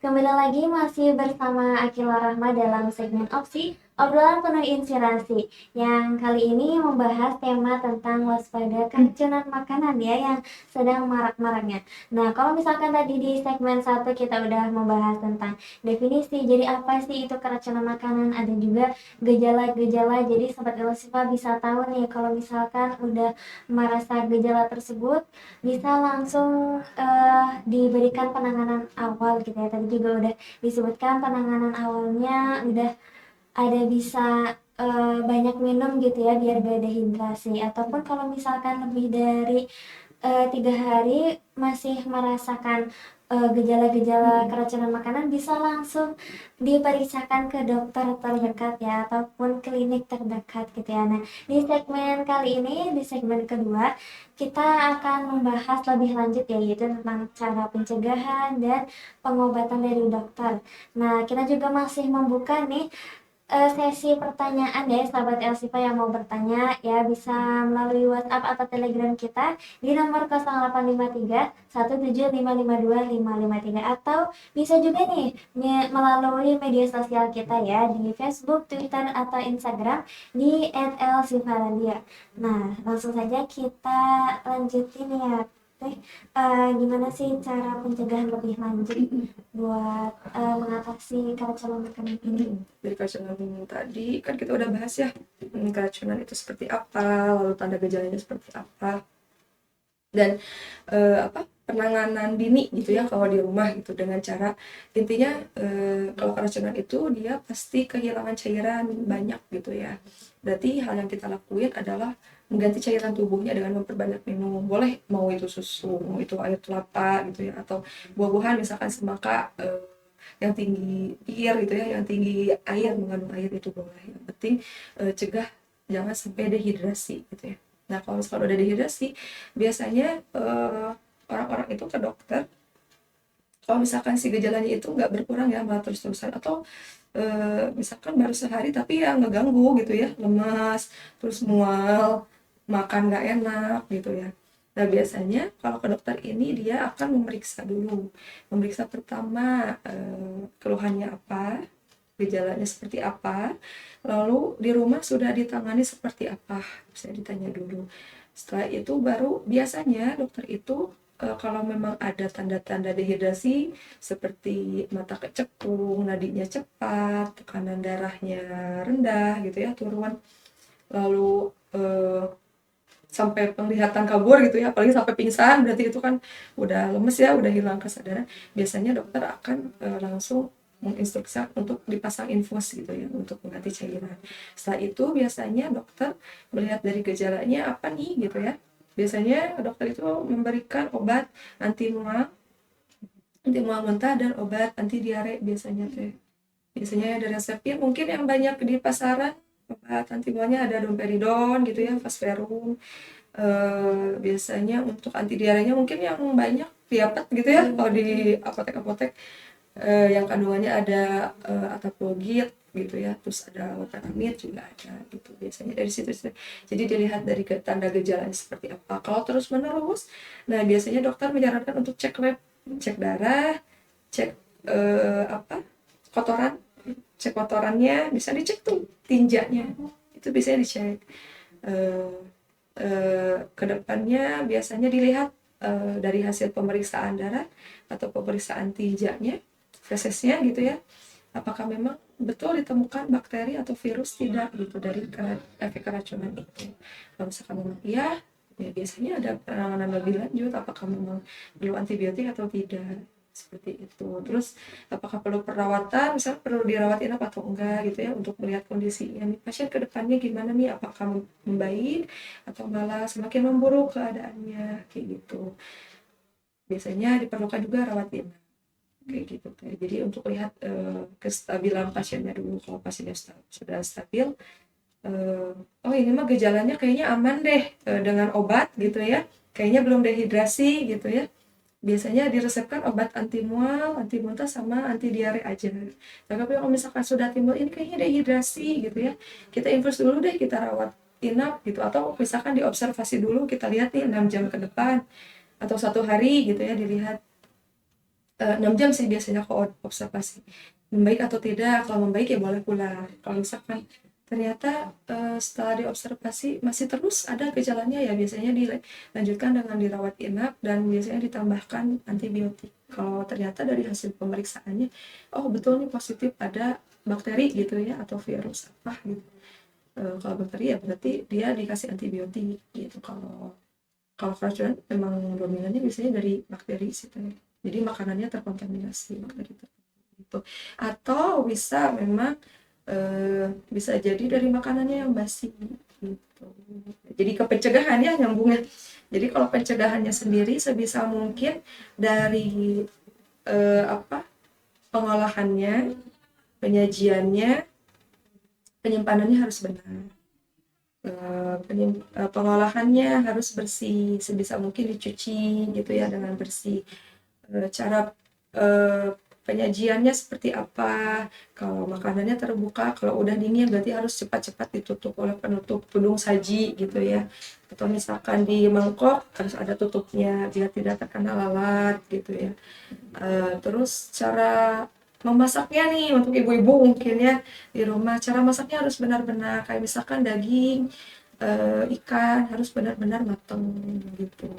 kembali lagi masih bersama Akila Rahma dalam segmen Opsi, obrolan penuh inspirasi. Yang kali ini membahas tema tentang waspada keracunan makanan ya, yang sedang marak-maraknya. Nah, kalau misalkan tadi di segmen 1 kita udah membahas tentang definisi, jadi apa sih itu keracunan makanan, ada juga gejala-gejala. Jadi Sobat L5 bisa tahu nih kalau misalkan udah merasa gejala tersebut, bisa langsung diberikan penanganan awal gitu ya. Tadi juga udah disebutkan penanganan awalnya udah ada bisa banyak minum gitu ya biar gak dehidrasi, ataupun kalau misalkan lebih dari 3 hari masih merasakan gejala-gejala keracunan makanan, bisa langsung diperiksakan ke dokter terdekat ya, ataupun klinik terdekat gitu ya. Nah, di segmen kali ini, di segmen kedua, kita akan membahas lebih lanjut yaitu tentang cara pencegahan dan pengobatan dari dokter. Nah, kita juga masih membuka nih sesi pertanyaan ya, sahabat Elsifa yang mau bertanya ya bisa melalui WhatsApp atau Telegram kita di nomor 0853 17552 553, atau bisa juga nih melalui media sosial kita ya di Facebook, Twitter, atau Instagram di @elsifaradia. Nah, langsung saja kita lanjutin ya. Gimana sih cara pencegahan lebih lanjut buat mengatasi keracunan makanan ini? Dari keracunan tadi kan kita udah bahas ya, keracunan itu seperti apa, lalu tanda gejalanya seperti apa, dan penanganan dini gitu ya kalau di rumah gitu, dengan cara intinya kalau keracunan itu dia pasti kehilangan cairan banyak gitu ya. Berarti hal yang kita lakuin adalah mengganti cairan tubuhnya dengan memperbanyak minum. Boleh mau itu susu, mau itu air kelapa gitu ya, atau buah-buahan misalkan semangka yang tinggi air gitu ya, yang tinggi air, mengandung air, itu boleh. Yang penting cegah jangan sampai dehidrasi gitu ya. Nah, kalau misalkan udah dehidrasi, biasanya orang-orang itu ke dokter kalau misalkan si gejalanya itu nggak berkurang ya, malah terus-terusan, atau misalkan baru sehari tapi ya ngeganggu gitu ya, lemas, terus mual, makan nggak enak gitu ya. Nah, biasanya kalau ke dokter ini dia akan memeriksa dulu. Memeriksa pertama keluhannya apa, gejalanya seperti apa, lalu di rumah sudah ditangani seperti apa, bisa ditanya dulu. Setelah itu baru biasanya dokter itu kalau memang ada tanda-tanda dehidrasi seperti mata kecekung, nadinya cepat, tekanan darahnya rendah gitu ya, turun, lalu sampai penglihatan kabur gitu ya, apalagi sampai pingsan, berarti itu kan udah lemes ya, udah hilang kesadaran. Biasanya dokter akan langsung menginstruksikan untuk dipasang infus gitu ya, untuk mengganti cairan. Setelah itu biasanya dokter melihat dari gejalanya apa nih gitu ya. Biasanya dokter itu memberikan obat anti mual muntah, dan obat anti diare biasanya teh. Biasanya ada resepnya, mungkin yang banyak di pasaran obat anti mualnya ada domperidon gitu ya, Fasferum. Biasanya untuk anti diarenya mungkin yang banyak diapet gitu ya, kalau di apotek-apotek yang kandungannya ada ataplogit gitu ya, terus ada loperamid juga ada gitu. Biasanya dari situ. Jadi dilihat dari tanda gejalanya seperti apa. Kalau terus menerus, nah biasanya dokter menyarankan untuk cek lab, cek darah, cek kotoran, cek kotorannya, bisa dicek tuh tinjanya, itu biasanya dicek. Kedepannya biasanya dilihat dari hasil pemeriksaan darah atau pemeriksaan tinjanya, fesesnya gitu ya, apakah memang betul ditemukan bakteri atau virus tidak gitu dari efek keracunan itu. Kalau misalkan memang iya, ya biasanya ada penanganan lebih lanjut, apakah memang perlu antibiotik atau tidak, seperti itu. Terus apakah perlu perawatan, misalnya perlu dirawat inap atau enggak gitu ya, untuk melihat kondisinya pasien ke depannya gimana nih, apakah membaik atau malah semakin memburuk keadaannya, kayak gitu. Biasanya diperlukan juga rawat inap kayak gitu. Jadi untuk lihat kestabilan pasiennya dulu. Kalau pasiennya sudah stabil, oh ini mah gejalanya kayaknya aman deh dengan obat gitu ya, kayaknya belum dehidrasi gitu ya, biasanya diresepkan obat anti mual, anti muntah, sama anti diare aja. Tapi kalau misalkan sudah timbul ini kayaknya dehidrasi gitu ya, kita infus dulu deh, kita rawat inap gitu, atau misalkan diobservasi dulu, kita lihat nih 6 jam ke depan atau 1 hari gitu ya dilihat 6 jam sih biasanya kalau observasi membaik atau tidak. Kalau membaik ya boleh pulang. Kalau misalkan ternyata setelah diobservasi masih terus ada gejalanya, ya biasanya dilanjutkan dengan dirawat inap dan biasanya ditambahkan antibiotik. Kalau ternyata dari hasil pemeriksaannya, oh betul nih positif ada bakteri gitu ya atau virus apa gitu. Kalau bakteri ya berarti dia dikasih antibiotik gitu. Kalau keracunan memang dominannya biasanya dari bakteri sih Teh. Jadi makanannya terkontaminasi bakteri itu. Atau bisa memang bisa jadi dari makanannya yang basi gitu. Jadi ke pencegahannya nyambungnya. Jadi kalau pencegahannya sendiri sebisa mungkin dari pengolahannya, penyajiannya, penyimpanannya harus benar. Pengolahannya harus bersih, sebisa mungkin dicuci gitu ya dengan bersih. Cara penyajiannya seperti apa, kalau makanannya terbuka, kalau udah dingin berarti harus cepat-cepat ditutup oleh penutup tudung saji gitu ya, atau misalkan di mangkok harus ada tutupnya biar tidak terkena lalat gitu ya. Terus cara memasaknya nih untuk ibu-ibu mungkin ya di rumah, cara masaknya harus benar-benar kayak misalkan daging, ikan harus benar-benar matang gitu.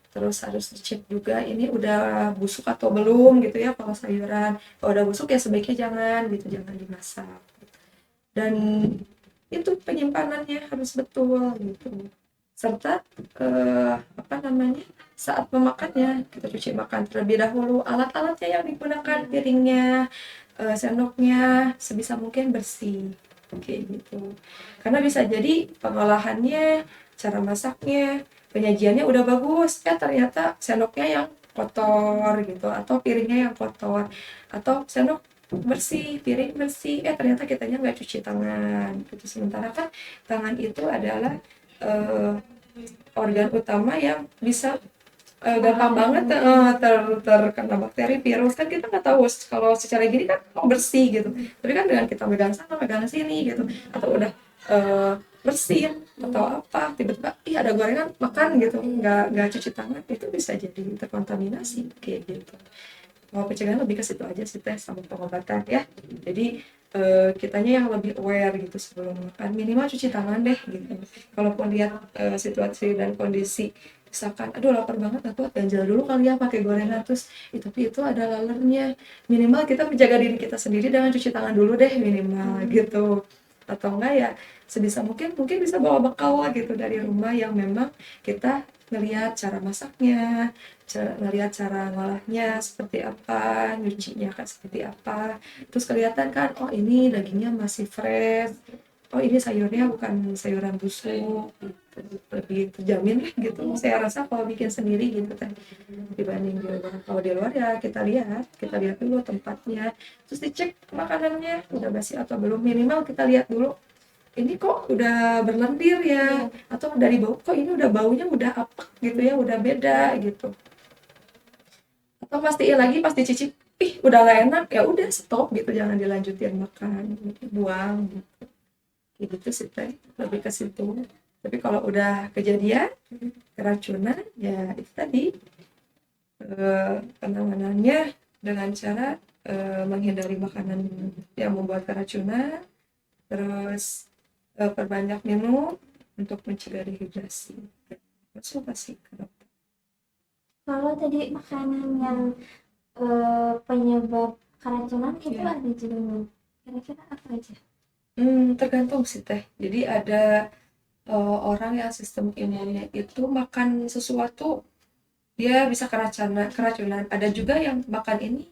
Terus harus dicek juga ini udah busuk atau belum gitu ya kalau sayuran. Kalau udah busuk ya sebaiknya jangan dimasak. Dan itu penyimpanannya harus betul gitu. Serta saat memakannya kita cuci makan terlebih dahulu. Alat-alatnya yang digunakan, piringnya, sendoknya sebisa mungkin bersih. Oke gitu. Karena bisa jadi pengolahannya, cara masaknya, penyajiannya udah bagus, ternyata sendoknya yang kotor gitu, atau piringnya yang kotor, atau sendok bersih, piring bersih, ternyata kitanya nggak cuci tangan gitu. Sementara kan tangan itu adalah organ utama yang bisa gampang banget terkena bakteri, virus. Kan kita nggak tahu kalau secara gini kan bersih gitu, tapi kan dengan kita megang sana megang sini gitu, atau udah bersin atau apa tiba-tiba ada gorengan makan gitu, nggak cuci tangan, itu bisa jadi terkontaminasi kayak gitu. Mau pencegahan lebih ke situ aja sih Teh, sama pengobatan ya. Jadi kitanya yang lebih aware gitu sebelum makan, minimal cuci tangan deh gitu. Kalaupun lihat situasi dan kondisi misalkan aduh lapar banget, aku ganjal dulu kali ya pakai gorengan, terus tapi itu ada lalernya, minimal kita menjaga diri kita sendiri dengan cuci tangan dulu deh minimal gitu. Atau enggak ya sebisa mungkin bisa bawa bekal gitu dari rumah yang memang kita ngelihat cara masaknya, ngelihat cara ngolahnya seperti apa, nyucinya kan seperti apa, terus kelihatan kan oh ini dagingnya masih fresh, oh ini sayurnya bukan sayuran busuk gitu. Lebih terjamin lah gitu saya rasa kalau bikin sendiri gitu kan dibanding di luar. Kalau di luar ya kita lihat dulu tempatnya, terus dicek makanannya udah basi atau belum, minimal kita lihat dulu ini kok udah berlendir ya, atau dari bau kok ini udah baunya udah apek gitu ya, udah beda gitu. Atau pastiin lagi pas dicicip udah gak enak, ya udah stop gitu, jangan dilanjutin makan, buang gitu sih Teh, lebih ke situ. Tapi kalau udah kejadian keracunan ya itu tadi penanganannya dengan cara menghindari makanan yang membuat keracunan, terus perbanyak minum untuk mencegah dehidrasi. Konsultasi ke dokter. Kalau tadi makanan yang penyebab keracunan itu Ya. ada juga, kira-kira apa aja? Tergantung sih Teh. Jadi ada orang yang sistem imunnya itu makan sesuatu dia bisa keracunan. Ada juga yang makan ini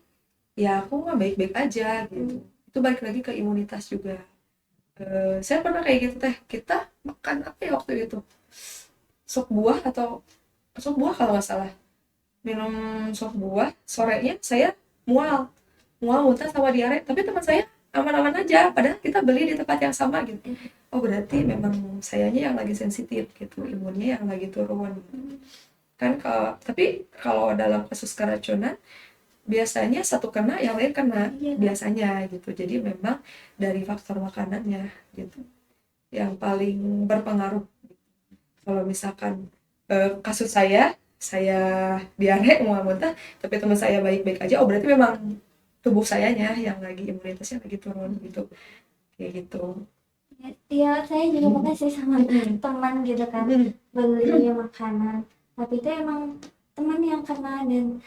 ya aku mah baik-baik aja gitu. Itu balik lagi ke imunitas juga. Saya pernah kayak gitu Teh. Kita makan apa ya waktu itu? Sop buah kalau nggak salah. Minum sop buah, sorenya saya mual muntah sama diare, tapi teman saya aman-aman aja, padahal kita beli di tempat yang sama gitu. Oh berarti memang sayanya yang lagi sensitif gitu, imunnya yang lagi turun kan. Tapi kalau dalam kasus keracunan biasanya satu kena yang lain kena biasanya gitu. Jadi memang dari faktor makanannya gitu yang paling berpengaruh. Kalau misalkan kasus saya saya diare mual muntah tapi teman saya baik-baik aja, oh berarti memang tubuh sayanya yang lagi imunitasnya lagi turun gitu, kayak gitu. Ya, saya juga pernah sih sama teman gitu kan beli makanan, tapi itu emang teman yang kena dan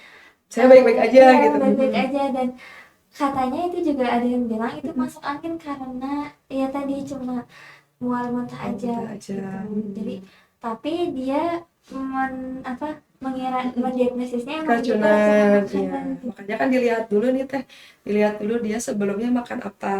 Saya baik-baik aja iya, gitu. baik-baik aja, dan katanya itu juga ada yang bilang itu masuk angin karena ya tadi cuma mual muntah aja, Muntah aja. gitu. Jadi tapi dia mengira mendiagnosisnya emang itu Keracunan, racun iya. makanan gitu. Makanya kan dilihat dulu nih teh, dilihat dulu dia sebelumnya makan apa,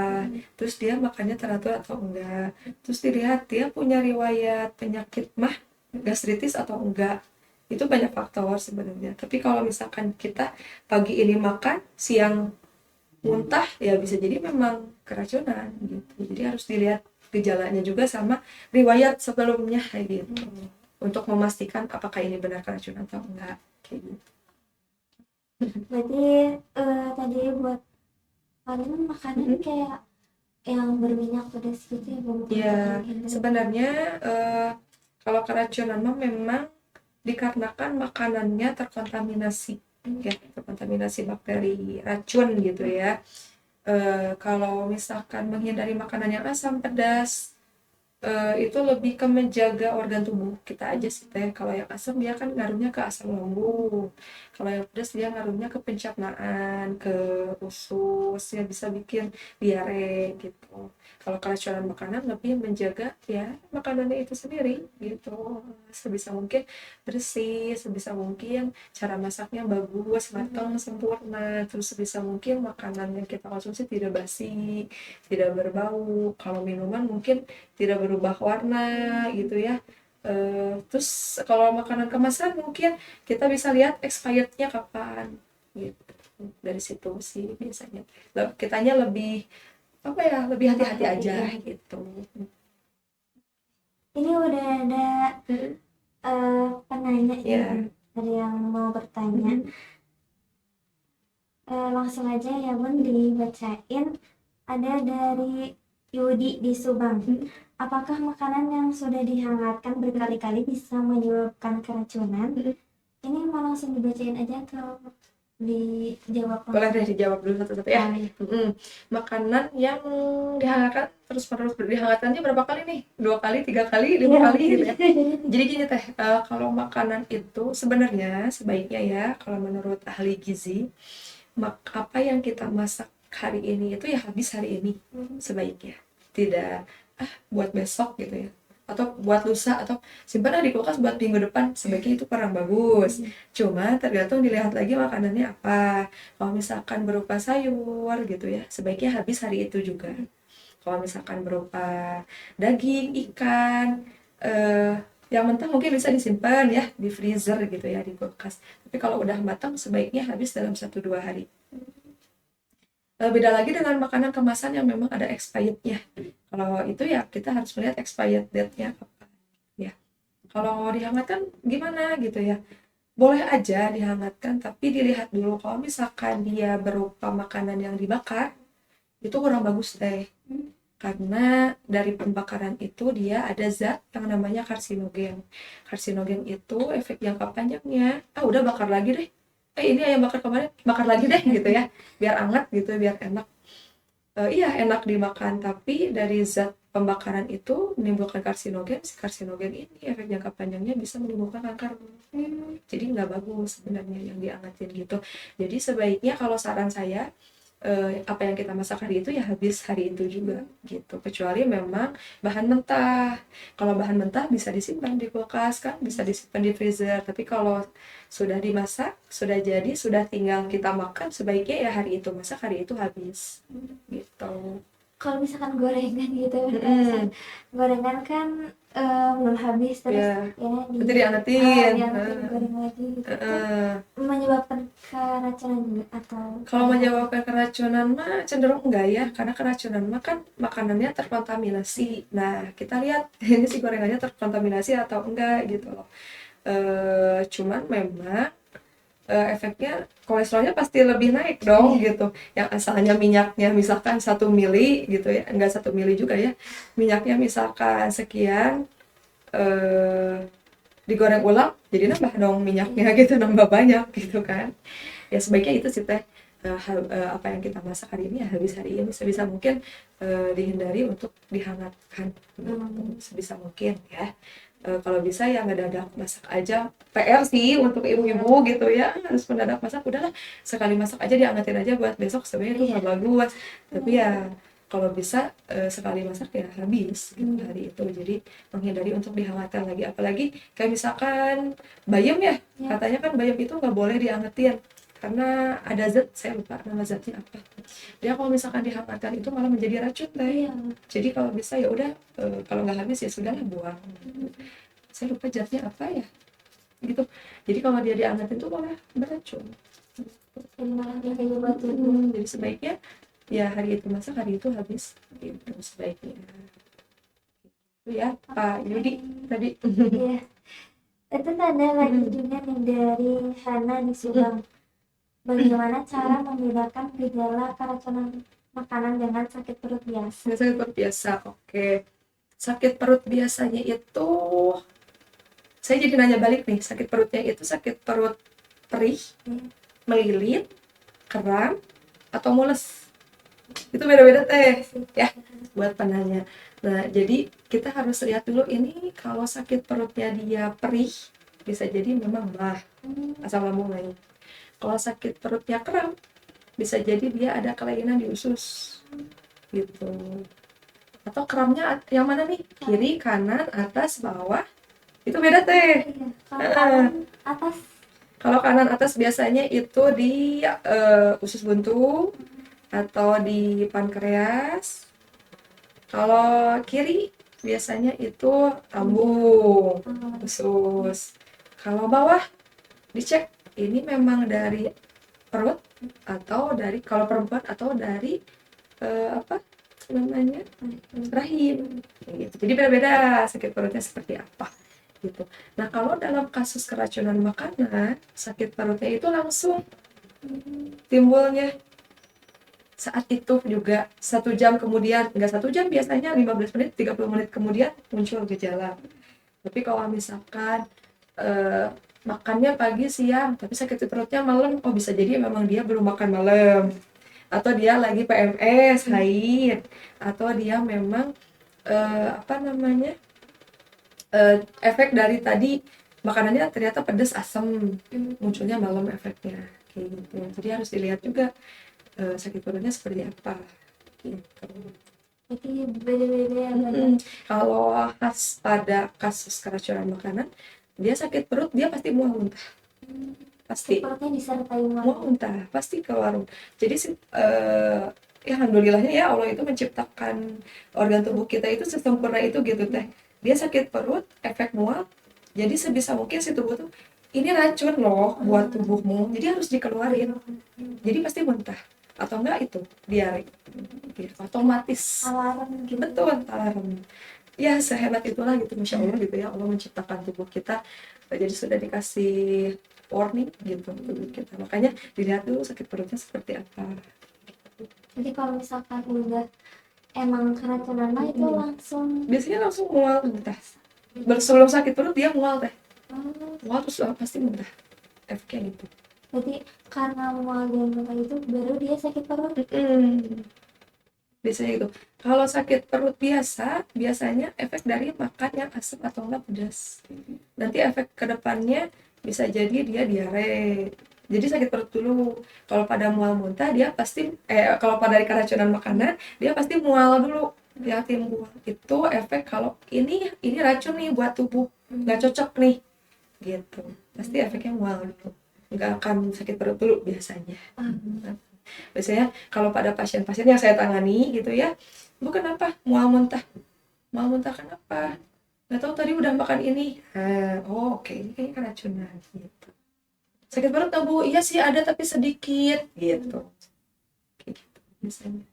terus dia makannya teratur atau enggak, terus dilihat dia punya riwayat penyakit mah gastritis atau enggak. Itu banyak faktor sebenarnya. Tapi kalau misalkan kita pagi ini makan, siang muntah, ya bisa jadi memang keracunan gitu. Jadi harus dilihat gejalanya juga sama riwayat sebelumnya kayak gitu. Untuk memastikan apakah ini benar keracunan atau enggak kayak gitu. Berarti tadi buat paling makanan kayak yang berminyak pedas gitu ya, bumbu Ya, gitu. sebenarnya kalau keracunan mah memang dikarenakan makanannya terkontaminasi, ya, terkontaminasi bakteri racun gitu ya. Kalau misalkan menghindari makanan yang asam pedas, itu lebih ke menjaga organ tubuh kita aja sih teh. Kalau yang asam dia kan ngaruhnya ke asam lambung, kalau yang pedas dia ngaruhnya ke pencernaan, ke usus, ya bisa bikin diare gitu. Kalau keracunan makanan lebih menjaga ya makanannya itu sendiri gitu, sebisa mungkin bersih, sebisa mungkin cara masaknya bagus, matang, sempurna, terus sebisa mungkin makanan yang kita konsumsi tidak basi, tidak berbau. Kalau minuman mungkin tidak berubah warna gitu ya. Terus kalau makanan kemasan mungkin kita bisa lihat expirednya kapan gitu. Dari situ sih biasanya kitanya lebih lebih hati-hati aja gitu. Ini udah ada penanya Ya. dari yang mau bertanya. Langsung aja ya Bun dibacain. Ada dari Yudi di Subang. Apakah makanan yang sudah dihangatkan berkali-kali bisa menyebabkan keracunan? Ini mau langsung dibacain aja atau dijawab? Boleh deh dijawab dulu satu-satu ya. Makanan yang dihangatkan terus-menerus, dihangatkannya berapa kali nih? 2 kali, 3 kali, 5 kali gitu ya. Jadi gini teh, kalau makanan itu sebenarnya sebaiknya ya, kalau menurut ahli gizi, apa yang kita masak hari ini itu ya habis hari ini sebaiknya. Tidak buat besok gitu ya, atau buat lusa, atau simpan di kulkas buat minggu depan, sebaiknya itu kurang bagus. Cuma tergantung dilihat lagi makanannya apa. Kalau misalkan berupa sayur gitu ya, sebaiknya habis hari itu juga. Kalau misalkan berupa daging, ikan, yang mentah mungkin bisa disimpan ya di freezer gitu ya, di kulkas. Tapi kalau udah matang sebaiknya habis dalam 1-2 hari. Beda lagi dengan makanan kemasan yang memang ada expirednya. Kalau itu ya kita harus melihat expired date-nya apa ya. Kalau dihangatkan gimana gitu ya, boleh aja dihangatkan, tapi dilihat dulu. Kalau misalkan dia berupa makanan yang dibakar, itu kurang bagus deh. Karena dari pembakaran itu dia ada zat yang namanya karsinogen. Karsinogen itu efek jangka panjangnya, udah bakar lagi deh. Ini ayam bakar kemarin, bakar lagi deh gitu ya. Biar hangat gitu, biar enak. Iya enak dimakan, tapi dari zat pembakaran itu menimbulkan karsinogen. Si karsinogen ini efek jangka panjangnya bisa menimbulkan kanker. Jadi nggak bagus sebenarnya yang diangetin gitu. Jadi sebaiknya kalau saran saya, apa yang kita masak hari itu ya habis hari itu juga gitu. Kecuali memang bahan mentah. Kalau bahan mentah bisa disimpan di kulkas kan, bisa disimpan di freezer. Tapi kalau sudah dimasak, sudah jadi, sudah tinggal kita makan, sebaiknya ya hari itu masak, hari itu habis gitu. Kalau misalkan gorengan gitu, gorengan kan belum habis terus Ya, ya nanti diangetin. goreng lagi gitu. Itu menyebabkan keracunan juga atau Kalau menyebabkan keracunan mah cenderung enggak ya, karena keracunan mah kan makanannya terkontaminasi. Nah, kita lihat ini si gorengannya terkontaminasi atau enggak gitu loh. Cuman memang efeknya kolesterolnya pasti lebih naik dong gitu. Yang asalnya minyaknya misalkan 1 mili gitu ya, enggak 1 mili juga ya. Minyaknya misalkan sekian, digoreng ulang jadi nambah dong minyaknya gitu, nambah banyak gitu kan. Ya sebaiknya itu sih teh, apa yang kita masak hari ini ya habis hari ini, sebisa mungkin dihindari untuk dihangatkan gitu, sebisa mungkin ya. Kalau bisa ya ngedadak masak aja, PR sih untuk ibu-ibu gitu ya, harus mendadak masak, udahlah sekali masak aja diangetin aja buat besok, sebenarnya itu nggak bagus, tapi ya kalau bisa sekali masak ya habis gitu hari itu, jadi menghindari untuk dihangatkan lagi, apalagi kayak misalkan bayam ya, katanya kan bayam itu nggak boleh diangetin karena ada zat, saya lupa nama zatnya apa, dia kalau misalkan dihangatkan itu malah menjadi racun teh. Jadi kalau bisa ya udah, kalau nggak habis ya sudahlah buang. Saya lupa zatnya apa ya gitu, jadi kalau dia diangetin tuh malah beracun. Jadi malah dia kayak buat tubuh. Jadi sebaiknya ya hari itu masak, hari itu habis gitu sebaiknya. Itu ya Pak Yudi tadi. Iya. Itu ada lagi juga nih dari Hana di Subang. Bagaimana cara membedakan gejala keracunan makanan dengan sakit perut biasa? Sakit perut biasa, oke. Sakit perut biasanya itu, saya jadi nanya balik nih, sakit perutnya itu sakit perut perih, melilit, kram, atau mules? Itu beda-beda teh ya buat penanya. Nah jadi kita harus lihat dulu ini, kalau sakit perutnya dia perih bisa jadi memang asam lambung naik. Kalau sakit perutnya kram bisa jadi dia ada kelainan di usus gitu. Atau kramnya yang mana nih, kiri, kanan, atas, bawah, itu beda teh. Kalau kanan atas, Kalau kanan atas biasanya itu di usus buntu atau di pankreas. Kalau kiri biasanya itu lambung, usus. Kalau bawah dicek ini memang dari perut atau dari, kalau perempuan atau dari apa namanya, rahim gitu. Jadi beda-beda sakit perutnya seperti apa gitu. Nah kalau dalam kasus keracunan makanan, sakit perutnya itu langsung timbulnya saat itu juga, 1 jam kemudian, enggak 1 jam, biasanya 15 menit 30 menit kemudian muncul gejala. Tapi kalau misalkan makannya pagi siang tapi sakit perutnya malam, oh bisa jadi memang dia belum makan malam, atau dia lagi PMS haid, atau dia memang apa namanya, efek dari tadi makanannya ternyata pedas asam, munculnya malam efeknya kayak gitu. Jadi harus dilihat juga sakit perutnya seperti apa gitu. berarti beda-beda ya. Kalau khas pada kasus keracunan makanan, dia sakit perut, dia pasti mual muntah, pasti Perutnya disertai mual muntah, pasti ke warung. Jadi ya alhamdulillahnya ya Allah itu menciptakan organ tubuh kita itu sesempurna itu gitu teh. Dia sakit perut, efek mual, jadi sebisa mungkin si tubuh tuh, ini racun loh buat tubuhmu, jadi harus dikeluarin. Jadi pasti muntah, atau enggak itu diare gitu, otomatis. alarm gitu. Betul, alarm. Ya sehebat itulah gitu, Masya Allah gitu ya, Allah menciptakan tubuh kita, jadi sudah dikasih warning gitu tubuh kita. Makanya dilihat dulu sakit perutnya seperti apa. Jadi kalau misalkan udah emang keracunan mah itu langsung Biasanya langsung mual muntah. Sebelum sakit perut dia mual teh, mual terus pasti muntah, efeknya gitu. berarti karena mual dan muntah itu baru dia sakit perut. Biasanya gitu. Kalau sakit perut biasa, biasanya efek dari makan yang asam atau enggak pedas. Nanti efek kedepannya bisa jadi dia diare. Jadi sakit perut dulu. Kalau pada mual muntah dia pasti, kalau pada dari keracunan makanan dia pasti mual dulu. Yang timbul itu efek kalau ini racun nih buat tubuh, nggak cocok nih, gitu. Pasti efeknya mual dulu. Nggak akan sakit perut dulu biasanya. Biasanya kalau pada pasien-pasien yang saya tangani gitu ya, bu kenapa mual muntah kenapa, nggak tahu tadi udah makan ini, oke, ini kayaknya keracunan gitu. Sakit perut nggak bu? Iya sih ada tapi sedikit gitu, kayak gitu biasanya.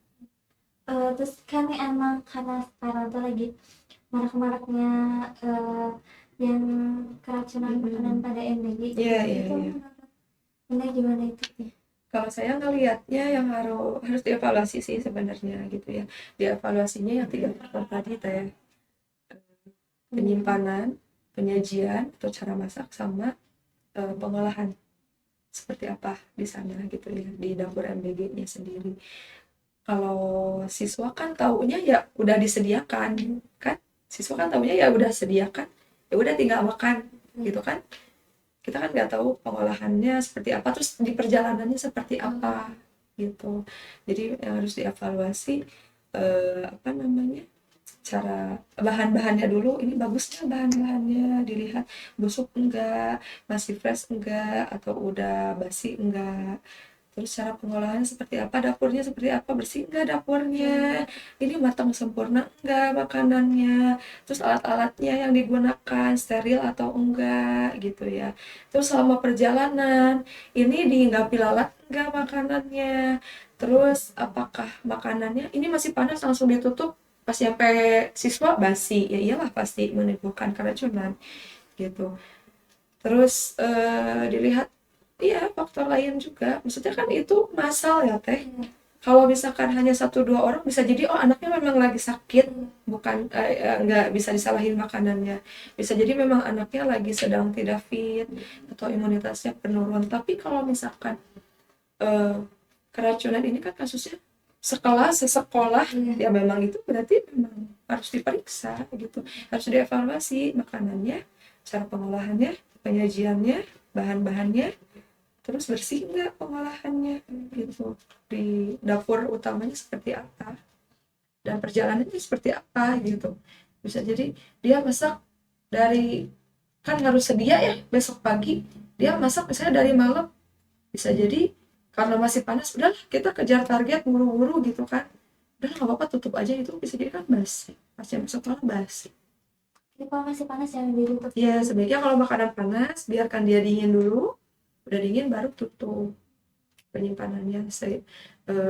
Terus kan emang karena sekarang tuh lagi marak-maraknya yang keracunan makanan pada MBG. Iya. Menurut gimana itu? Kalau saya ngelihatnya yang harus dievaluasi sih sebenarnya gitu ya. Dievaluasinya yang 3 faktor tadi teh, penyimpanan, penyajian atau cara masak sama pengolahan seperti apa di sana gitu ya, di dapur MBG-nya sendiri. Kalau siswa kan taunya ya udah disediakan kan, siswa kan taunya ya udah sediakan, ya udah tinggal makan gitu kan. Kita kan nggak tahu pengolahannya seperti apa, terus di perjalanannya seperti apa gitu. Jadi yang harus dievaluasi apa namanya, cara bahan-bahannya dulu, ini bagus nggak bahan-bahannya, dilihat busuk enggak, masih fresh enggak, atau udah basi enggak. Terus cara pengolahannya seperti apa, dapurnya seperti apa, bersih enggak dapurnya, ini matang sempurna enggak makanannya, terus alat-alatnya yang digunakan steril atau enggak gitu ya. Terus selama perjalanan ini diinggapi lalat enggak makanannya, terus apakah makanannya ini masih panas langsung ditutup, pas nyampe siswa basi, ya iyalah pasti menimbulkan keracunan gitu. Terus dilihat iya faktor lain juga, maksudnya kan itu massal ya teh. Kalau misalkan hanya 1-2 orang bisa jadi oh anaknya memang lagi sakit, bukan nggak bisa disalahin makanannya, bisa jadi memang anaknya lagi sedang tidak fit atau imunitasnya penurun. Tapi kalau misalkan keracunan ini kan kasusnya sekolah ya memang itu berarti memang harus diperiksa gitu, harus dievaluasi makanannya, cara pengolahannya, penyajiannya, bahan-bahannya, terus bersih nggak pengolahannya gitu, di dapur utamanya seperti apa dan perjalanannya seperti apa gitu. Bisa jadi dia masak dari, kan harus sedia ya besok pagi, dia masak misalnya dari malam, bisa jadi karena masih panas udah kita kejar target buru-buru gitu kan, udah nggak apa-apa tutup aja, itu bisa jadi kan basi, pas jam sekolah basi. Jadi kalau masih panas jangan ditutup. Ya sebaiknya kalau makanan panas biarkan dia dingin dulu, udah dingin baru tutup penyimpanannya.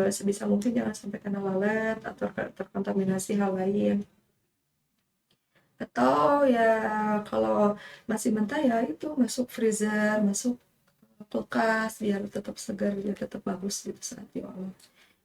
Sebisa mungkin jangan sampai kena lalat atau terkontaminasi hal lain. Atau ya kalau masih mentah ya itu masuk freezer, masuk kulkas biar tetap segar, biar tetap bagus gitu saat diolah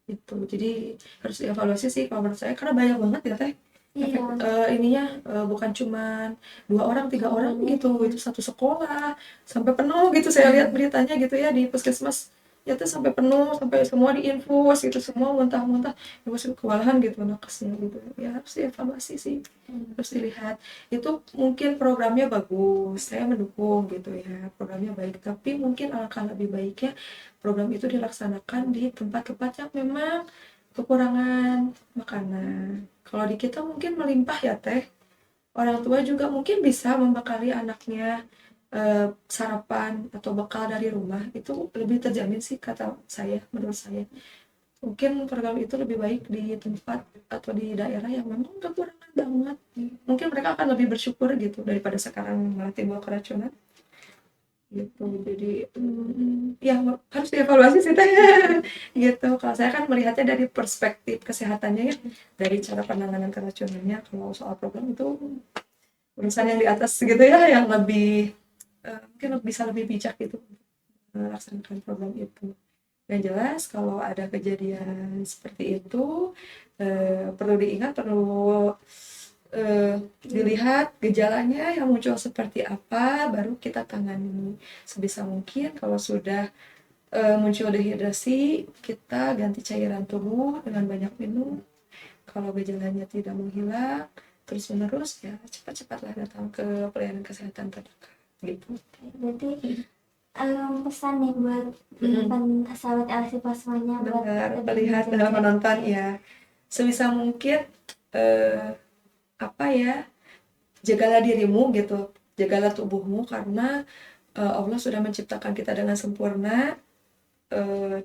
itu. Jadi harus dievaluasi sih kalau menurut saya, karena banyak banget ya teh Iya. ininya, bukan cuman 2 orang 3 orang gitu, itu satu sekolah sampai penuh gitu. Saya lihat beritanya gitu ya di puskesmas ya tuh sampai penuh, sampai semua diinfus gitu, semua muntah-muntah, infus kewalahan gitu nakesnya gitu ya. Harus dievaluasi sih, harus dilihat. Itu mungkin programnya bagus, saya mendukung gitu ya, programnya baik, tapi mungkin alangkah lebih baiknya program itu dilaksanakan di tempat-tempat yang memang kekurangan makanan. Kalau di kita mungkin melimpah ya teh, orang tua juga mungkin bisa membekali anaknya sarapan atau bekal dari rumah, itu lebih terjamin sih kata saya, menurut saya. Mungkin program itu lebih baik di tempat atau di daerah yang memang kekurangan banget. Mungkin mereka akan lebih bersyukur gitu daripada sekarang malah timbul keracunan gitu. Jadi ya harus dievaluasi sih teh gitu. Kalau saya kan melihatnya dari perspektif kesehatannya ya, dari cara penanganan keracunannya. Kalau soal program itu urusan yang di atas gitu ya, yang lebih mungkin bisa lebih bijak gitu melaksanakan program itu. Yang jelas kalau ada kejadian seperti itu perlu diingat, perlu dilihat gejalanya yang muncul seperti apa, baru kita tangani sebisa mungkin. Kalau sudah muncul dehidrasi, kita ganti cairan tubuh dengan banyak minum. Kalau gejalanya tidak menghilang terus menerus, ya cepat-cepatlah datang ke pelayanan kesehatan terdekat gitu. Berarti pesan nih buat sahabat Alsifa semuanya, buat melihat dan menonton ya, sebisa mungkin apa ya, jagalah dirimu gitu, jagalah tubuhmu, karena Allah sudah menciptakan kita dengan sempurna.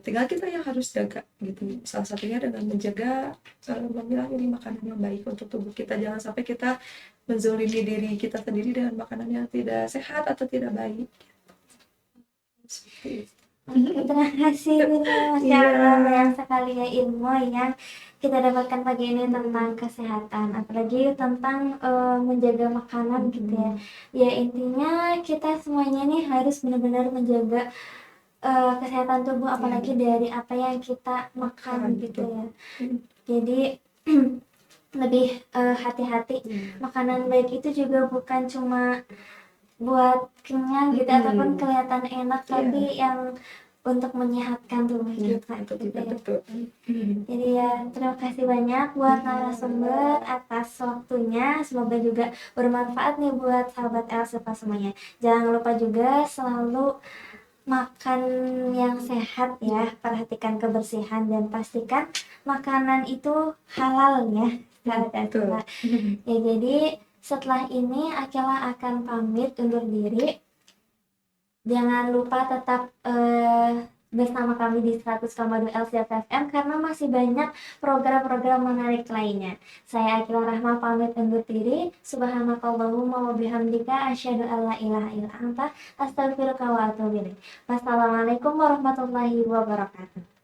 Tinggal kita yang harus jaga gitu. Salah satunya dengan menjaga, memilah-milih makanan yang baik untuk tubuh kita. Jangan sampai kita menzolimi diri kita sendiri dengan makanan yang tidak sehat atau tidak baik. Seperti itu. Terima kasih Masya Allah, banyak sekali ya ilmu yang kita dapatkan pagi ini tentang kesehatan, apalagi tentang menjaga makanan gitu ya. Ya intinya kita semuanya nih harus benar-benar menjaga kesehatan tubuh, apalagi dari apa yang kita makan gitu ya. Jadi lebih hati-hati. Makanan baik itu juga bukan cuma buat kenyang gitu ataupun kelihatan enak, tapi yang untuk menyehatkan tubuh kita Itu gitu juga ya. betul. Jadi ya terima kasih banyak buat narasumber atas waktunya. Semoga juga bermanfaat nih buat sahabat Elsepa semuanya. Jangan lupa juga selalu makan yang sehat ya, perhatikan kebersihan dan pastikan makanan itu halal ya, sahabat Betul. Elsepa. Ya jadi setelah ini Akila akan pamit undur diri. Jangan lupa tetap bersama kami di 100,2 LCF FM karena masih banyak program-program menarik lainnya. Saya Akila Rahma pamit undur diri. Subhanakallahumma wa bihamdika asyhadu an la ilaha illa anta astaghfiruka wa atubu ilaik. Wassalamualaikum warahmatullahi wabarakatuh.